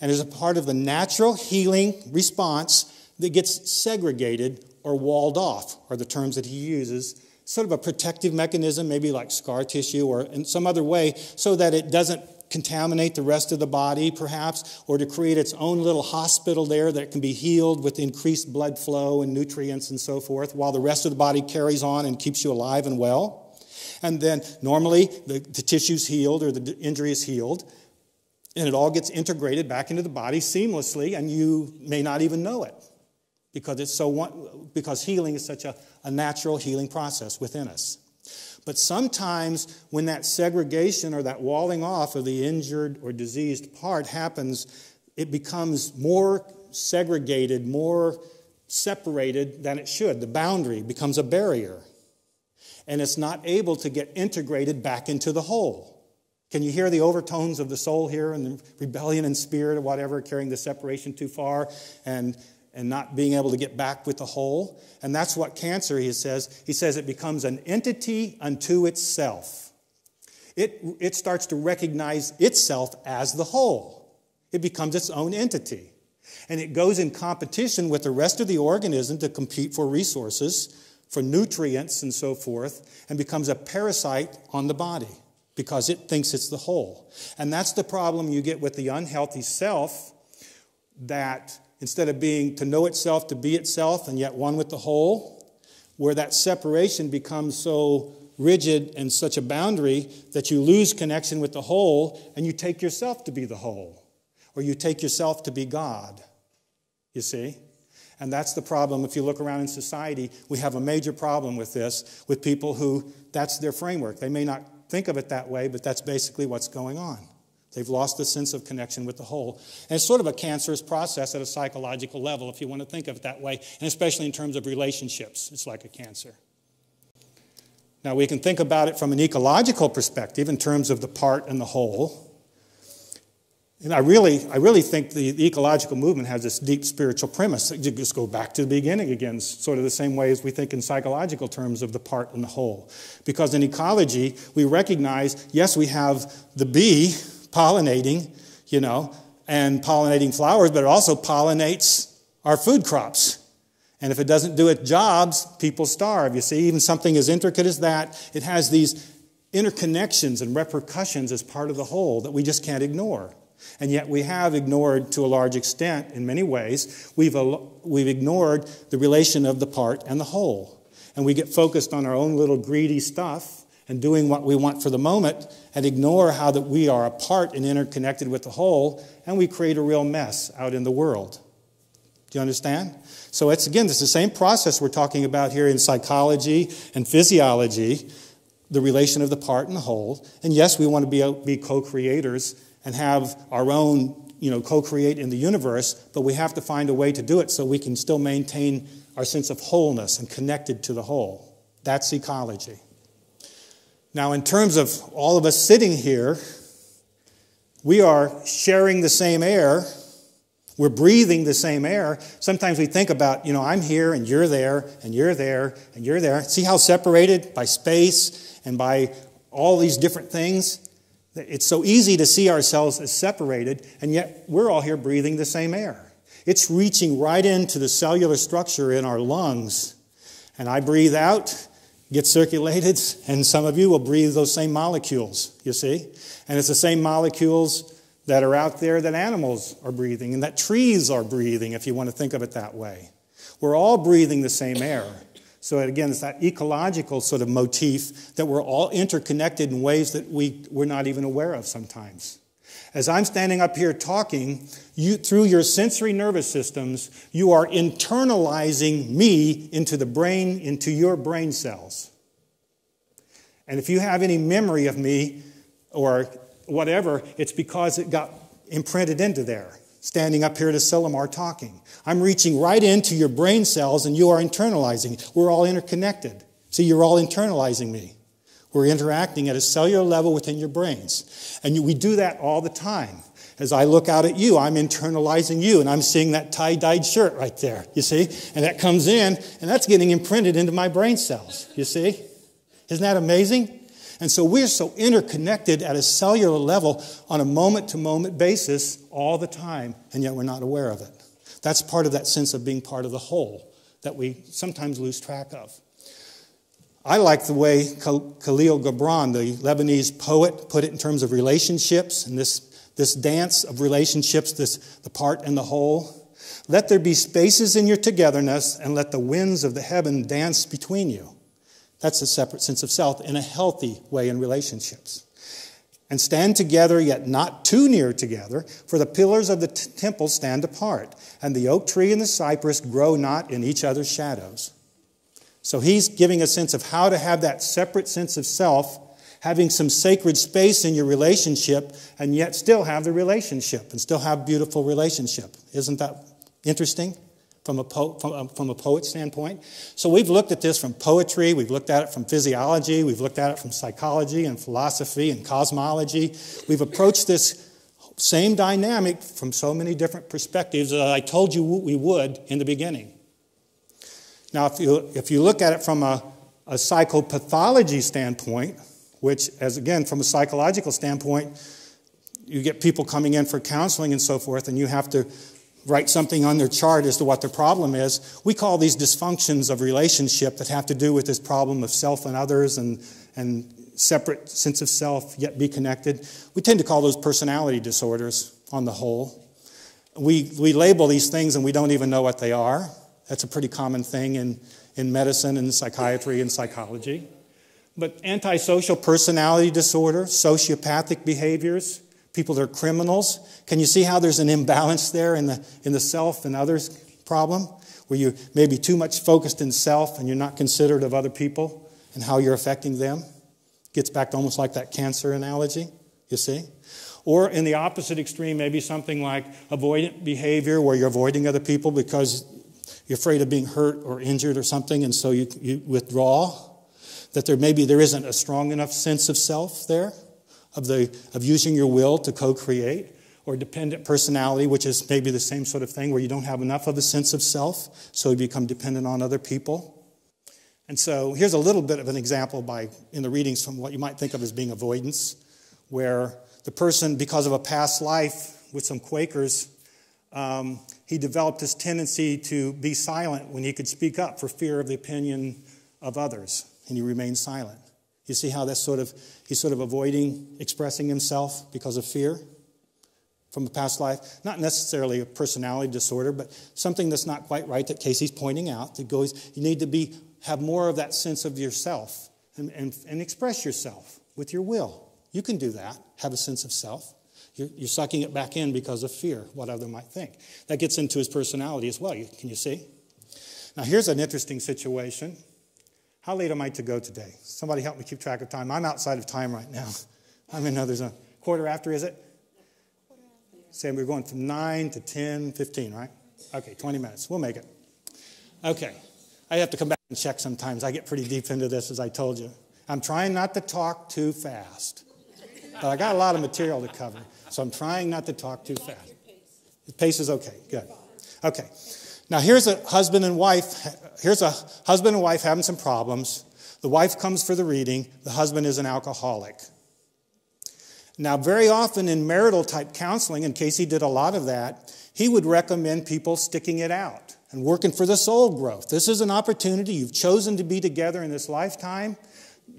S1: and as a part of the natural healing response that gets segregated or walled off, are the terms that he uses. Sort of a protective mechanism, maybe like scar tissue or in some other way, so that it doesn't contaminate the rest of the body, perhaps, or to create its own little hospital there that can be healed with increased blood flow and nutrients and so forth, while the rest of the body carries on and keeps you alive and well. And then normally the tissue's healed or the injury is healed, and it all gets integrated back into the body seamlessly, and you may not even know it because healing is such a natural healing process within us. But sometimes when that segregation or that walling off of the injured or diseased part happens, it becomes more segregated, more separated than it should. The boundary becomes a barrier. And it's not able to get integrated back into the whole. Can you hear the overtones of the soul here and the rebellion and spirit or whatever, carrying the separation too far and not being able to get back with the whole? And that's what cancer, he says. He says it becomes an entity unto itself. It starts to recognize itself as the whole. It becomes its own entity. And it goes in competition with the rest of the organism to compete for resources, for nutrients and so forth, and becomes a parasite on the body because it thinks it's the whole. And that's the problem you get with the unhealthy self, that instead of being to know itself, to be itself, and yet one with the whole, where that separation becomes so rigid and such a boundary that you lose connection with the whole and you take yourself to be the whole, or you take yourself to be God, you see? And that's the problem. If you look around in society, we have a major problem with this, with people who, that's their framework. They may not think of it that way, but that's basically what's going on. They've lost the sense of connection with the whole. And it's sort of a cancerous process at a psychological level, if you want to think of it that way, and especially in terms of relationships. It's like a cancer. Now, we can think about it from an ecological perspective in terms of the part and the whole. And I really think the ecological movement has this deep spiritual premise. You just go back to the beginning again, sort of the same way as we think in psychological terms of the part and the whole. Because in ecology, we recognize, yes, we have the bee pollinating, and pollinating flowers, but it also pollinates our food crops. And if it doesn't do its jobs, people starve. You see, even something as intricate as that, it has these interconnections and repercussions as part of the whole that we just can't ignore. And yet we have ignored, to a large extent, in many ways, we've ignored the relation of the part and the whole. And we get focused on our own little greedy stuff and doing what we want for the moment and ignore how that we are a part and interconnected with the whole, and we create a real mess out in the world. Do you understand? So it's the same process we're talking about here in psychology and physiology, the relation of the part and the whole. And yes, we want to be co-creators and have our own, co-create in the universe, but we have to find a way to do it so we can still maintain our sense of wholeness and connected to the whole. That's ecology. Now, in terms of all of us sitting here, we are sharing the same air. We're breathing the same air. Sometimes we think about, I'm here and you're there and you're there and you're there. See how separated by space and by all these different things? It's so easy to see ourselves as separated, and yet we're all here breathing the same air. It's reaching right into the cellular structure in our lungs. And I breathe out, get circulated, and some of you will breathe those same molecules, you see? And it's the same molecules that are out there that animals are breathing and that trees are breathing, if you want to think of it that way. We're all breathing the same air. So again, it's that ecological sort of motif that we're all interconnected in ways that we're not even aware of sometimes. As I'm standing up here talking, through your sensory nervous systems, you are internalizing me into the brain, into your brain cells. And if you have any memory of me or whatever, it's because it got imprinted into there. Standing up here to Silomar talking. I'm reaching right into your brain cells and you are internalizing. We're all interconnected. See, you're all internalizing me. We're interacting at a cellular level within your brains. And we do that all the time. As I look out at you, I'm internalizing you, and I'm seeing that tie-dyed shirt right there, you see? And that comes in, and that's getting imprinted into my brain cells, you see? Isn't that amazing? And so we're so interconnected at a cellular level on a moment-to-moment basis all the time, and yet we're not aware of it. That's part of that sense of being part of the whole that we sometimes lose track of. I like the way Kahlil Gibran, the Lebanese poet, put it in terms of relationships and this dance of relationships, the part and the whole. Let there be spaces in your togetherness, and let the winds of the heaven dance between you. That's a separate sense of self in a healthy way in relationships. And stand together, yet not too near together, for the pillars of the temple stand apart, and the oak tree and the cypress grow not in each other's shadows. So he's giving a sense of how to have that separate sense of self, having some sacred space in your relationship, and yet still have the relationship, and still have beautiful relationship. Isn't that interesting? From a poet standpoint. So we've looked at this from poetry, we've looked at it from physiology, we've looked at it from psychology and philosophy and cosmology. We've approached this same dynamic from so many different perspectives that I told you we would in the beginning. Now, if you look at it from a psychopathology standpoint, which, as again, from a psychological standpoint, you get people coming in for counseling and so forth, and you have to write something on their chart as to what their problem is. We call these dysfunctions of relationship that have to do with this problem of self and others and separate sense of self, yet be connected. We tend to call those personality disorders on the whole. We label these things and we don't even know what they are. That's a pretty common thing in medicine and psychiatry and psychology. But antisocial personality disorder, sociopathic behaviors, people that are criminals. Can you see how there's an imbalance there in the self and others problem? Where you may be too much focused in self and you're not considerate of other people and how you're affecting them. Gets back to almost like that cancer analogy, you see? Or in the opposite extreme, maybe something like avoidant behavior where you're avoiding other people because you're afraid of being hurt or injured or something, and so you withdraw. That there isn't a strong enough sense of self there. Of using your will to co-create, or dependent personality, which is maybe the same sort of thing where you don't have enough of a sense of self, so you become dependent on other people. And so here's a little bit of an example in the readings from what you might think of as being avoidance, where the person, because of a past life with some Quakers, he developed this tendency to be silent when he could speak up for fear of the opinion of others, and he remained silent. You see how he's sort of avoiding expressing himself because of fear from a past life? Not necessarily a personality disorder, but something that's not quite right that Cayce's pointing out. That goes, you need to have more of that sense of yourself and express yourself with your will. You can do that, have a sense of self. You're sucking it back in because of fear, what others might think. That gets into his personality as well, can you see? Now here's an interesting situation. How late am I to go today? Somebody help me keep track of time. I'm outside of time right now. There's a quarter after, is it? Say we're going from 9 to 10, 15, right? Okay, 20 minutes. We'll make it. Okay. I have to come back and check sometimes. I get pretty deep into this, as I told you. I'm trying not to talk too fast. But I got a lot of material to cover, so I'm trying not to talk too fast. The pace is okay. Good. Okay. Now here's a husband and wife. Here's a husband and wife having some problems. The wife comes for the reading. The husband is an alcoholic. Now, very often in marital type counseling, and Cayce did a lot of that, he would recommend people sticking it out and working for the soul growth. This is an opportunity. You've chosen to be together in this lifetime.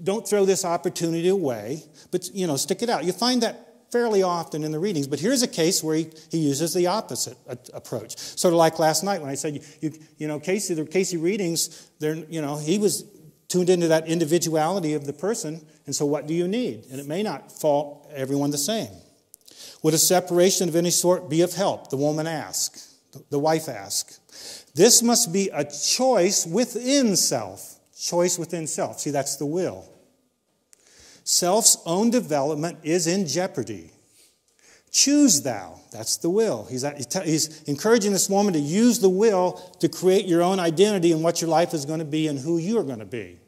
S1: Don't throw this opportunity away, but, stick it out. You find that fairly often in the readings, but here's a case where he uses the opposite approach. Sort of like last night when I said, Cayce, the Cayce readings, he was tuned into that individuality of the person, and so what do you need? And it may not fall everyone the same. Would a separation of any sort be of help? The woman asked. The wife asked. This must be a choice within self. Choice within self. See, that's the will. Self's own development is in jeopardy. Choose thou. That's the will. He's encouraging this woman to use the will to create your own identity and what your life is going to be and who you are going to be.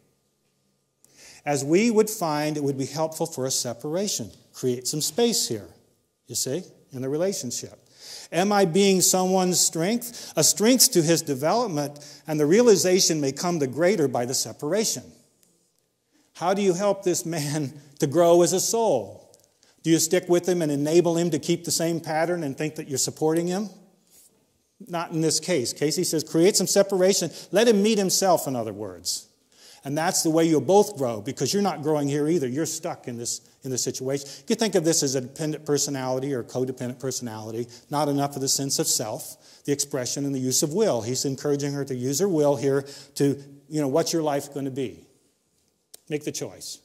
S1: As we would find, it would be helpful for a separation. Create some space here, you see, in the relationship. Am I being someone's strength? A strength to his development, and the realization may come the greater by the separation. How do you help this man to grow as a soul? Do you stick with him and enable him to keep the same pattern and think that you're supporting him? Not in this case. Cayce says, create some separation. Let him meet himself, in other words. And that's the way you'll both grow, because you're not growing here either. You're stuck in this situation. You could think of this as a dependent personality or codependent personality, not enough of the sense of self, the expression and the use of will. He's encouraging her to use her will here to, what's your life going to be? Make the choice.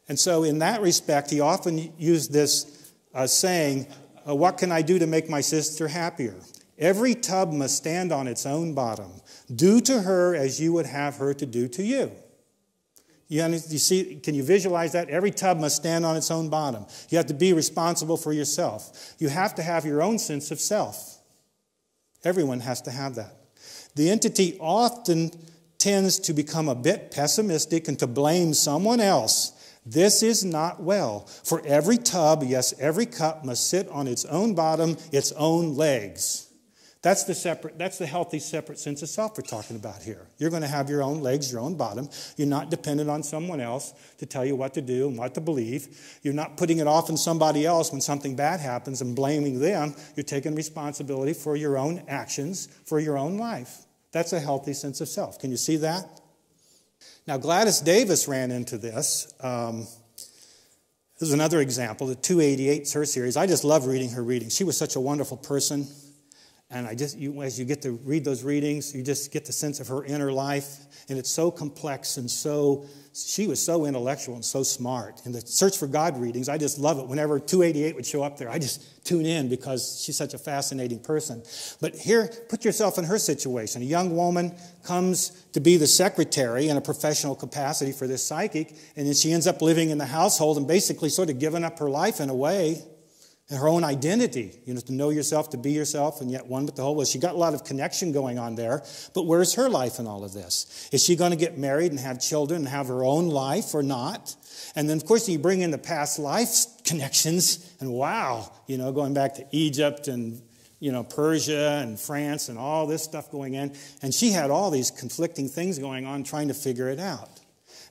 S1: And so in that respect, he often used this saying, what can I do to make my sister happier? Every tub must stand on its own bottom. Do to her as you would have her to do to you. You see, can you visualize that? Every tub must stand on its own bottom. You have to be responsible for yourself. You have to have your own sense of self. Everyone has to have that. The entity often tends to become a bit pessimistic and to blame someone else. This is not well. For every tub, yes, every cup must sit on its own bottom, its own legs. That's the healthy, separate sense of self we're talking about here. You're going to have your own legs, your own bottom. You're not dependent on someone else to tell you what to do and what to believe. You're not putting it off on somebody else when something bad happens and blaming them. You're taking responsibility for your own actions, for your own life. That's a healthy sense of self. Can you see that? Now, Gladys Davis ran into this. This is another example. The 288 is her series. I just love reading her readings. She was such a wonderful person. And as you get to read those readings, you just get the sense of her inner life. And it's so complex and she was so intellectual and so smart. And the Search for God readings, I just love it. Whenever 288 would show up there, I just tune in because she's such a fascinating person. But here, put yourself in her situation. A young woman comes to be the secretary in a professional capacity for this psychic, and then she ends up living in the household and basically sort of giving up her life in a way. And her own identity, to know yourself, to be yourself, and yet one with the whole. Well, she got a lot of connection going on there, but where's her life in all of this? Is she going to get married and have children and have her own life or not? And then, of course, you bring in the past life connections, and wow, going back to Egypt and, Persia and France and all this stuff going in. And she had all these conflicting things going on trying to figure it out.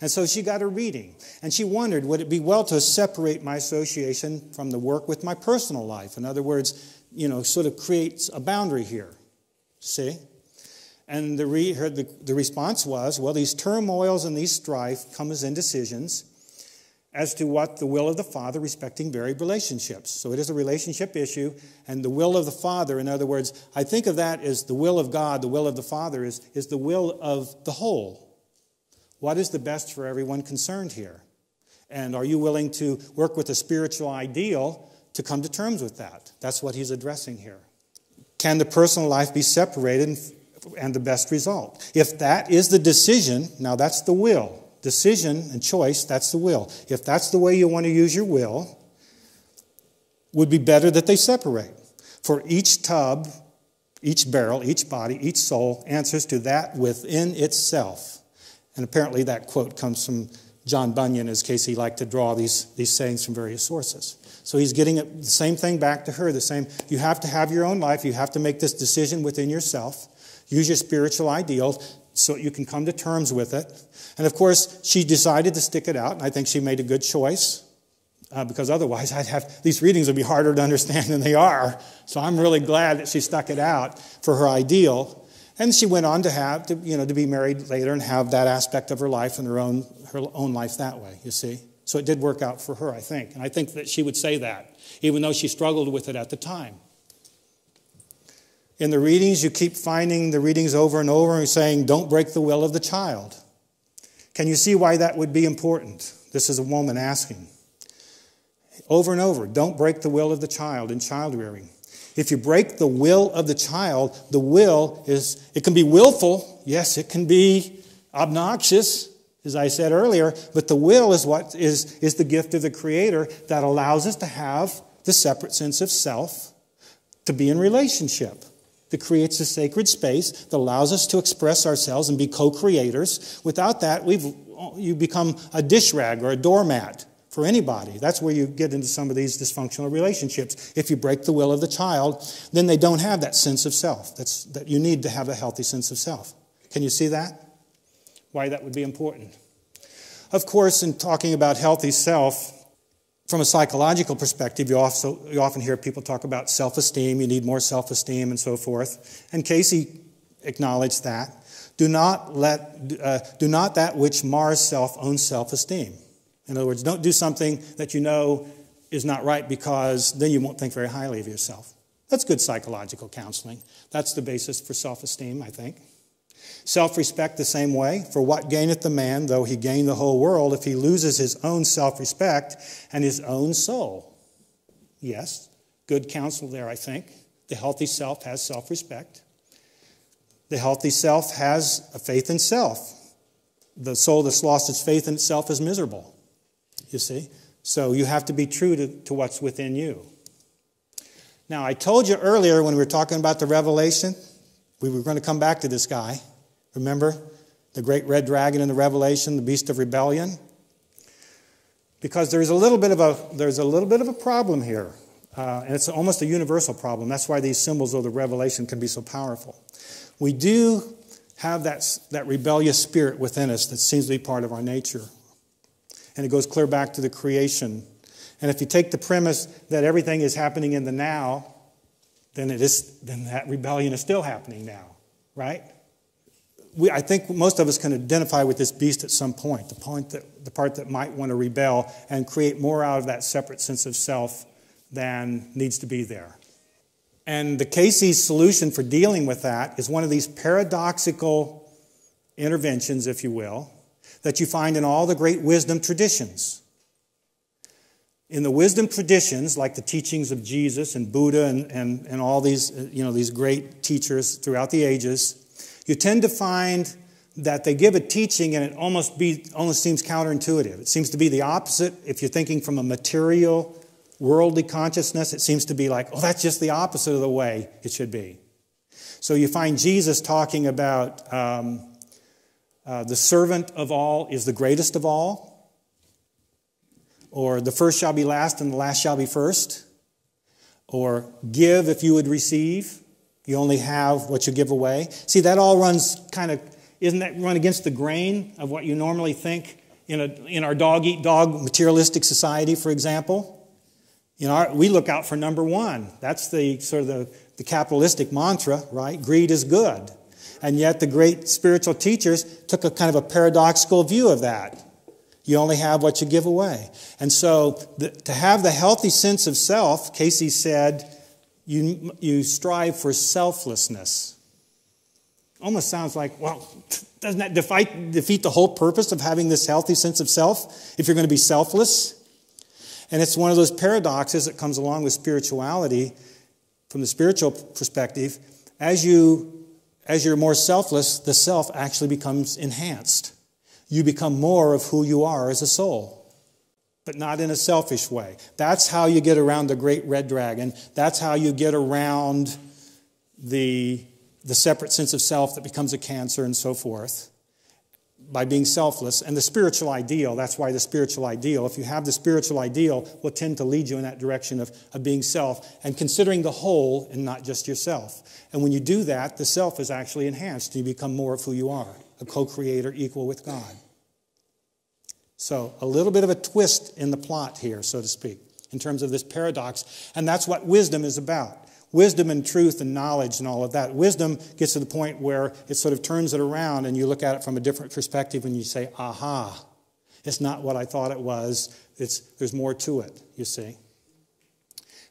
S1: And so she got a reading, and she wondered, would it be well to separate my association from the work with my personal life? In other words, sort of creates a boundary here. See? And the response was, well, these turmoils and these strife come as indecisions as to what the will of the Father respecting varied relationships. So it is a relationship issue, and the will of the Father, in other words, I think of that as the will of God, the will of the Father is the will of the whole. What is the best for everyone concerned here? And are you willing to work with a spiritual ideal to come to terms with that? That's what he's addressing here. Can the personal life be separated and the best result? If that is the decision, now that's the will. Decision and choice, that's the will. If that's the way you want to use your will, would be better that they separate. For each tub, each barrel, each body, each soul answers to that within itself. And apparently that quote comes from John Bunyan, as Cayce liked to draw these sayings from various sources. So he's getting the same thing back to her, the same, you have to have your own life, you have to make this decision within yourself, use your spiritual ideals so you can come to terms with it. And of course, she decided to stick it out, and I think she made a good choice, because otherwise these readings would be harder to understand than they are. So I'm really glad that she stuck it out for her ideal. And she went on to be married later and have that aspect of her life and her own life that way, you see. So it did work out for her, I think. And I think that she would say that, even though she struggled with it at the time. In the readings, you keep finding the readings over and over and saying, don't break the will of the child. Can you see why that would be important? This is a woman asking. Over and over, don't break the will of the child in child rearing. If you break the will of the child, the will it can be willful. Yes, it can be obnoxious, as I said earlier, but the will is what is the gift of the Creator that allows us to have the separate sense of self, to be in relationship. That creates a sacred space that allows us to express ourselves and be co-creators. Without that, you become a dish rag or a doormat for anybody. That's where you get into some of these dysfunctional relationships. If you break the will of the child, then they don't have that sense of self. That you need to have a healthy sense of self. Can you see that? Why that would be important? Of course, in talking about healthy self, from a psychological perspective, you often hear people talk about self-esteem. You need more self-esteem and so forth. And Cayce acknowledged that. Do not that which mars self own self-esteem. In other words, don't do something that you know is not right, because then you won't think very highly of yourself. That's good psychological counseling. That's the basis for self-esteem, I think. Self-respect the same way. For what gaineth the man, though he gain the whole world, if he loses his own self-respect and his own soul? Yes, good counsel there, I think. The healthy self has self-respect. The healthy self has a faith in self. The soul that's lost its faith in itself is miserable, you see. So you have to be true to what's within you. Now, I told you earlier when we were talking about the revelation, we were going to come back to this guy. Remember? The great red dragon in the Revelation, the beast of rebellion? Because there's a little bit of a problem here. And it's almost a universal problem. That's why these symbols of the Revelation can be so powerful. We do have that rebellious spirit within us that seems to be part of our nature. And it goes clear back to the creation. And if you take the premise that everything is happening in the now, then that rebellion is still happening now, right? I think most of us can identify with this beast at some point, the part that might want to rebel and create more out of that separate sense of self than needs to be there. And the Cayce's solution for dealing with that is one of these paradoxical interventions, if you will, that you find in all the great wisdom traditions. In the wisdom traditions, like the teachings of Jesus and Buddha and all these, these great teachers throughout the ages, you tend to find that they give a teaching and it almost seems counterintuitive. It seems to be the opposite. If you're thinking from a material, worldly consciousness, it seems to be like, oh, that's just the opposite of the way it should be. So you find Jesus talking about the servant of all is the greatest of all. Or the first shall be last and the last shall be first. Or give if you would receive. You only have what you give away. See, that all runs isn't that run against the grain of what you normally think in our dog-eat-dog materialistic society, for example? We look out for number one. That's the capitalistic mantra, right? Greed is good. And yet the great spiritual teachers took a kind of a paradoxical view of that. You only have what you give away. And so to have the healthy sense of self, Cayce said, you strive for selflessness. Almost sounds like, well, doesn't that defeat the whole purpose of having this healthy sense of self if you're going to be selfless? And it's one of those paradoxes that comes along with spirituality from the spiritual perspective. As you're more selfless, the self actually becomes enhanced. You become more of who you are as a soul, but not in a selfish way. That's how you get around the great red dragon. That's how you get around the separate sense of self that becomes a cancer and so forth. by being selfless, and the spiritual ideal, that's why the spiritual ideal, if you have the spiritual ideal, will tend to lead you in that direction of being self and considering the whole and not just yourself. And when you do that, the self is actually enhanced. You become more of who you are, a co-creator equal with God. So a little bit of a twist in the plot here, so to speak, in terms of this paradox, and that's what wisdom is about. Wisdom and truth and knowledge and all of that. Wisdom gets to the point where it sort of turns it around and you look at it from a different perspective and you say, aha, it's not what I thought it was. There's more to it, you see.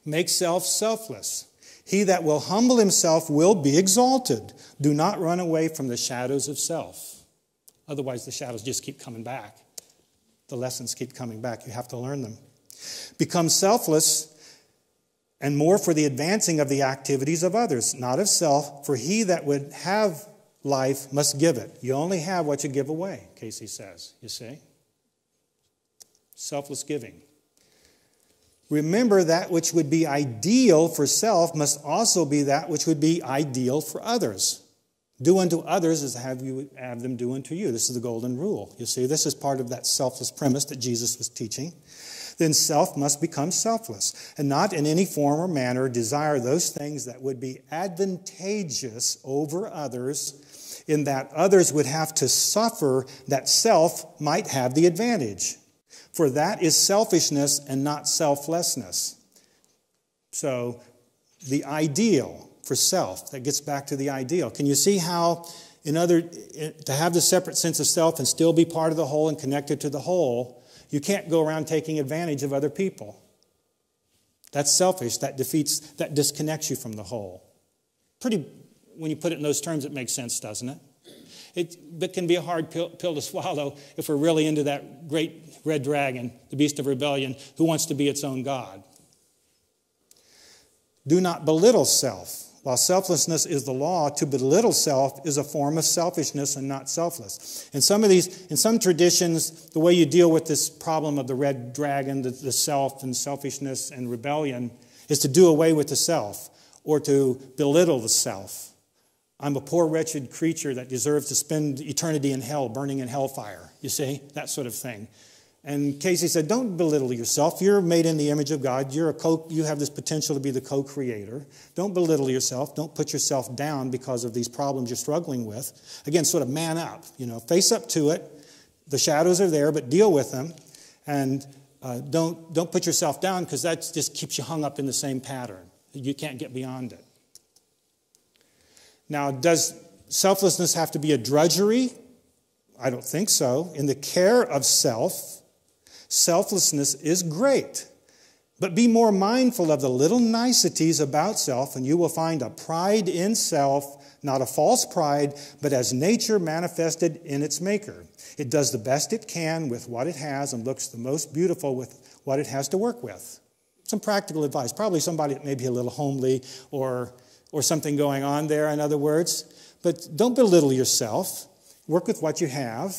S1: Make self selfless. He that will humble himself will be exalted. Do not run away from the shadows of self. Otherwise, the shadows just keep coming back. The lessons keep coming back. You have to learn them. Become selfless and more for the advancing of the activities of others, not of self, for he that would have life must give it. You only have what you give away, Cayce says, you see. Selfless giving. Remember that which would be ideal for self must also be that which would be ideal for others. Do unto others as have them do unto you. This is the golden rule. You see, this is part of that selfless premise that Jesus was teaching. Then self must become selfless, and not in any form or manner desire those things that would be advantageous over others, in that others would have to suffer that self might have the advantage. For that is selfishness and not selflessness. So the ideal for self, that gets back to the ideal. Can you see how to have the separate sense of self and still be part of the whole and connected to the whole, you can't go around taking advantage of other people. That's selfish. That disconnects you from the whole. When you put it in those terms, it makes sense, doesn't it? It can be a hard pill to swallow if we're really into that great red dragon, the beast of rebellion, who wants to be its own God. Do not belittle self. While selflessness is the law, to belittle self is a form of selfishness and not selfless. In some traditions, the way you deal with this problem of the red dragon, the self and selfishness and rebellion, is to do away with the self or to belittle the self. I'm a poor, wretched creature that deserves to spend eternity in hell, burning in hellfire. You see, that sort of thing. And Cayce said, don't belittle yourself. You're made in the image of God. You have this potential to be the co-creator. Don't belittle yourself. Don't put yourself down because of these problems you're struggling with. Again, sort of man up. Face up to it. The shadows are there, but deal with them. And don't put yourself down, because that just keeps you hung up in the same pattern. You can't get beyond it. Now, does selflessness have to be a drudgery? I don't think so. In the care of self, selflessness is great. But be more mindful of the little niceties about self, and you will find a pride in self, not a false pride, but as nature manifested in its maker. It does the best it can with what it has and looks the most beautiful with what it has to work with. Some practical advice. Probably somebody that may be a little homely or something going on there, in other words. But don't belittle yourself. Work with what you have.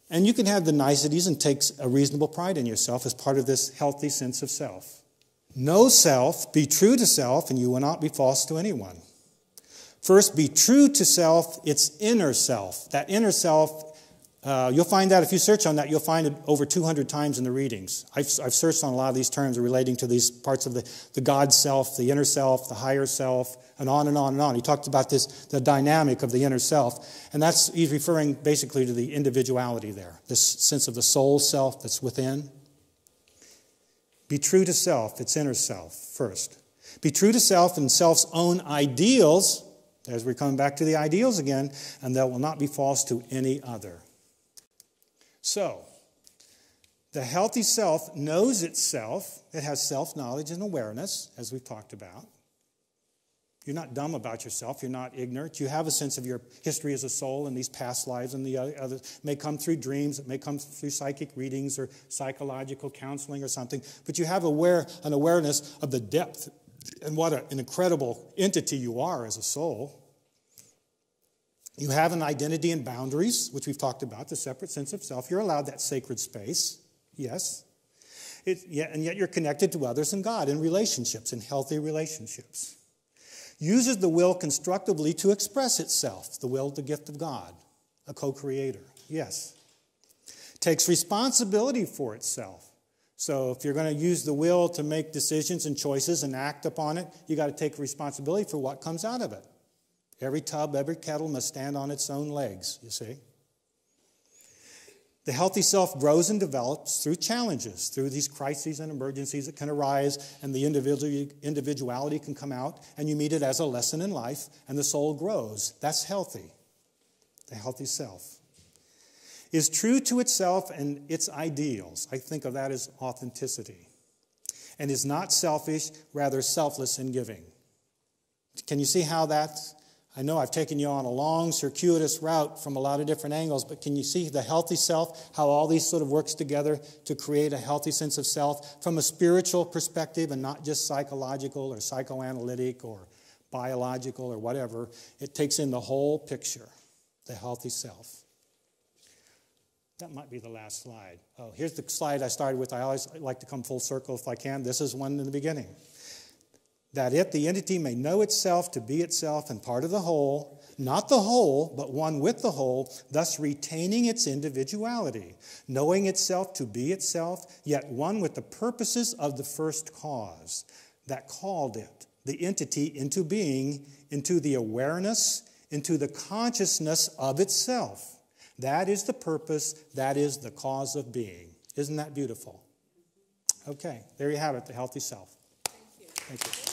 S1: And you can have the niceties and take a reasonable pride in yourself as part of this healthy sense of self. Know self, be true to self, and you will not be false to anyone. First, be true to self, its inner self. That inner self, you'll find out, if you search on that, you'll find it over 200 times in the readings. I've searched on a lot of these terms relating to these parts of the God self, the inner self, the higher self, and on and on and on. He talked about the dynamic of the inner self, and he's referring basically to the individuality there, this sense of the soul self that's within. Be true to self, its inner self, first. Be true to self and self's own ideals, as we're coming back to the ideals again, and that will not be false to any other. So, the healthy self knows itself. It has self-knowledge and awareness, as we've talked about. You're not dumb about yourself. You're not ignorant. You have a sense of your history as a soul and these past lives, and the others. It may come through dreams. It may come through psychic readings or psychological counseling or something. But you have an awareness of the depth and what an incredible entity you are as a soul. You have an identity and boundaries, which we've talked about, the separate sense of self. You're allowed that sacred space, yes. And yet you're connected to others and God in relationships, in healthy relationships. Uses the will constructively to express itself, the will, the gift of God, a co-creator. Yes. Takes responsibility for itself. So if you're going to use the will to make decisions and choices and act upon it, you got to take responsibility for what comes out of it. Every tub, every kettle must stand on its own legs, you see. The healthy self grows and develops through challenges, through these crises and emergencies that can arise, and the individuality can come out, and you meet it as a lesson in life, and the soul grows. That's healthy. The healthy self is true to itself and its ideals. I think of that as authenticity. And is not selfish, rather selfless in giving. Can you see how that's... I know I've taken you on a long, circuitous route from a lot of different angles, but can you see the healthy self, how all these sort of works together to create a healthy sense of self from a spiritual perspective and not just psychological or psychoanalytic or biological or whatever? It takes in the whole picture, the healthy self. That might be the last slide. Oh, here's the slide I started with. I always like to come full circle if I can. This is one in the beginning. That it, the entity, may know itself to be itself and part of the whole, not the whole, but one with the whole, thus retaining its individuality, knowing itself to be itself, yet one with the purposes of the first cause that called it, the entity, into being, into the awareness, into the consciousness of itself. That is the purpose, that is the cause of being. Isn't that beautiful? Okay, there you have it, the healthy self.
S2: Thank you.
S1: Thank you.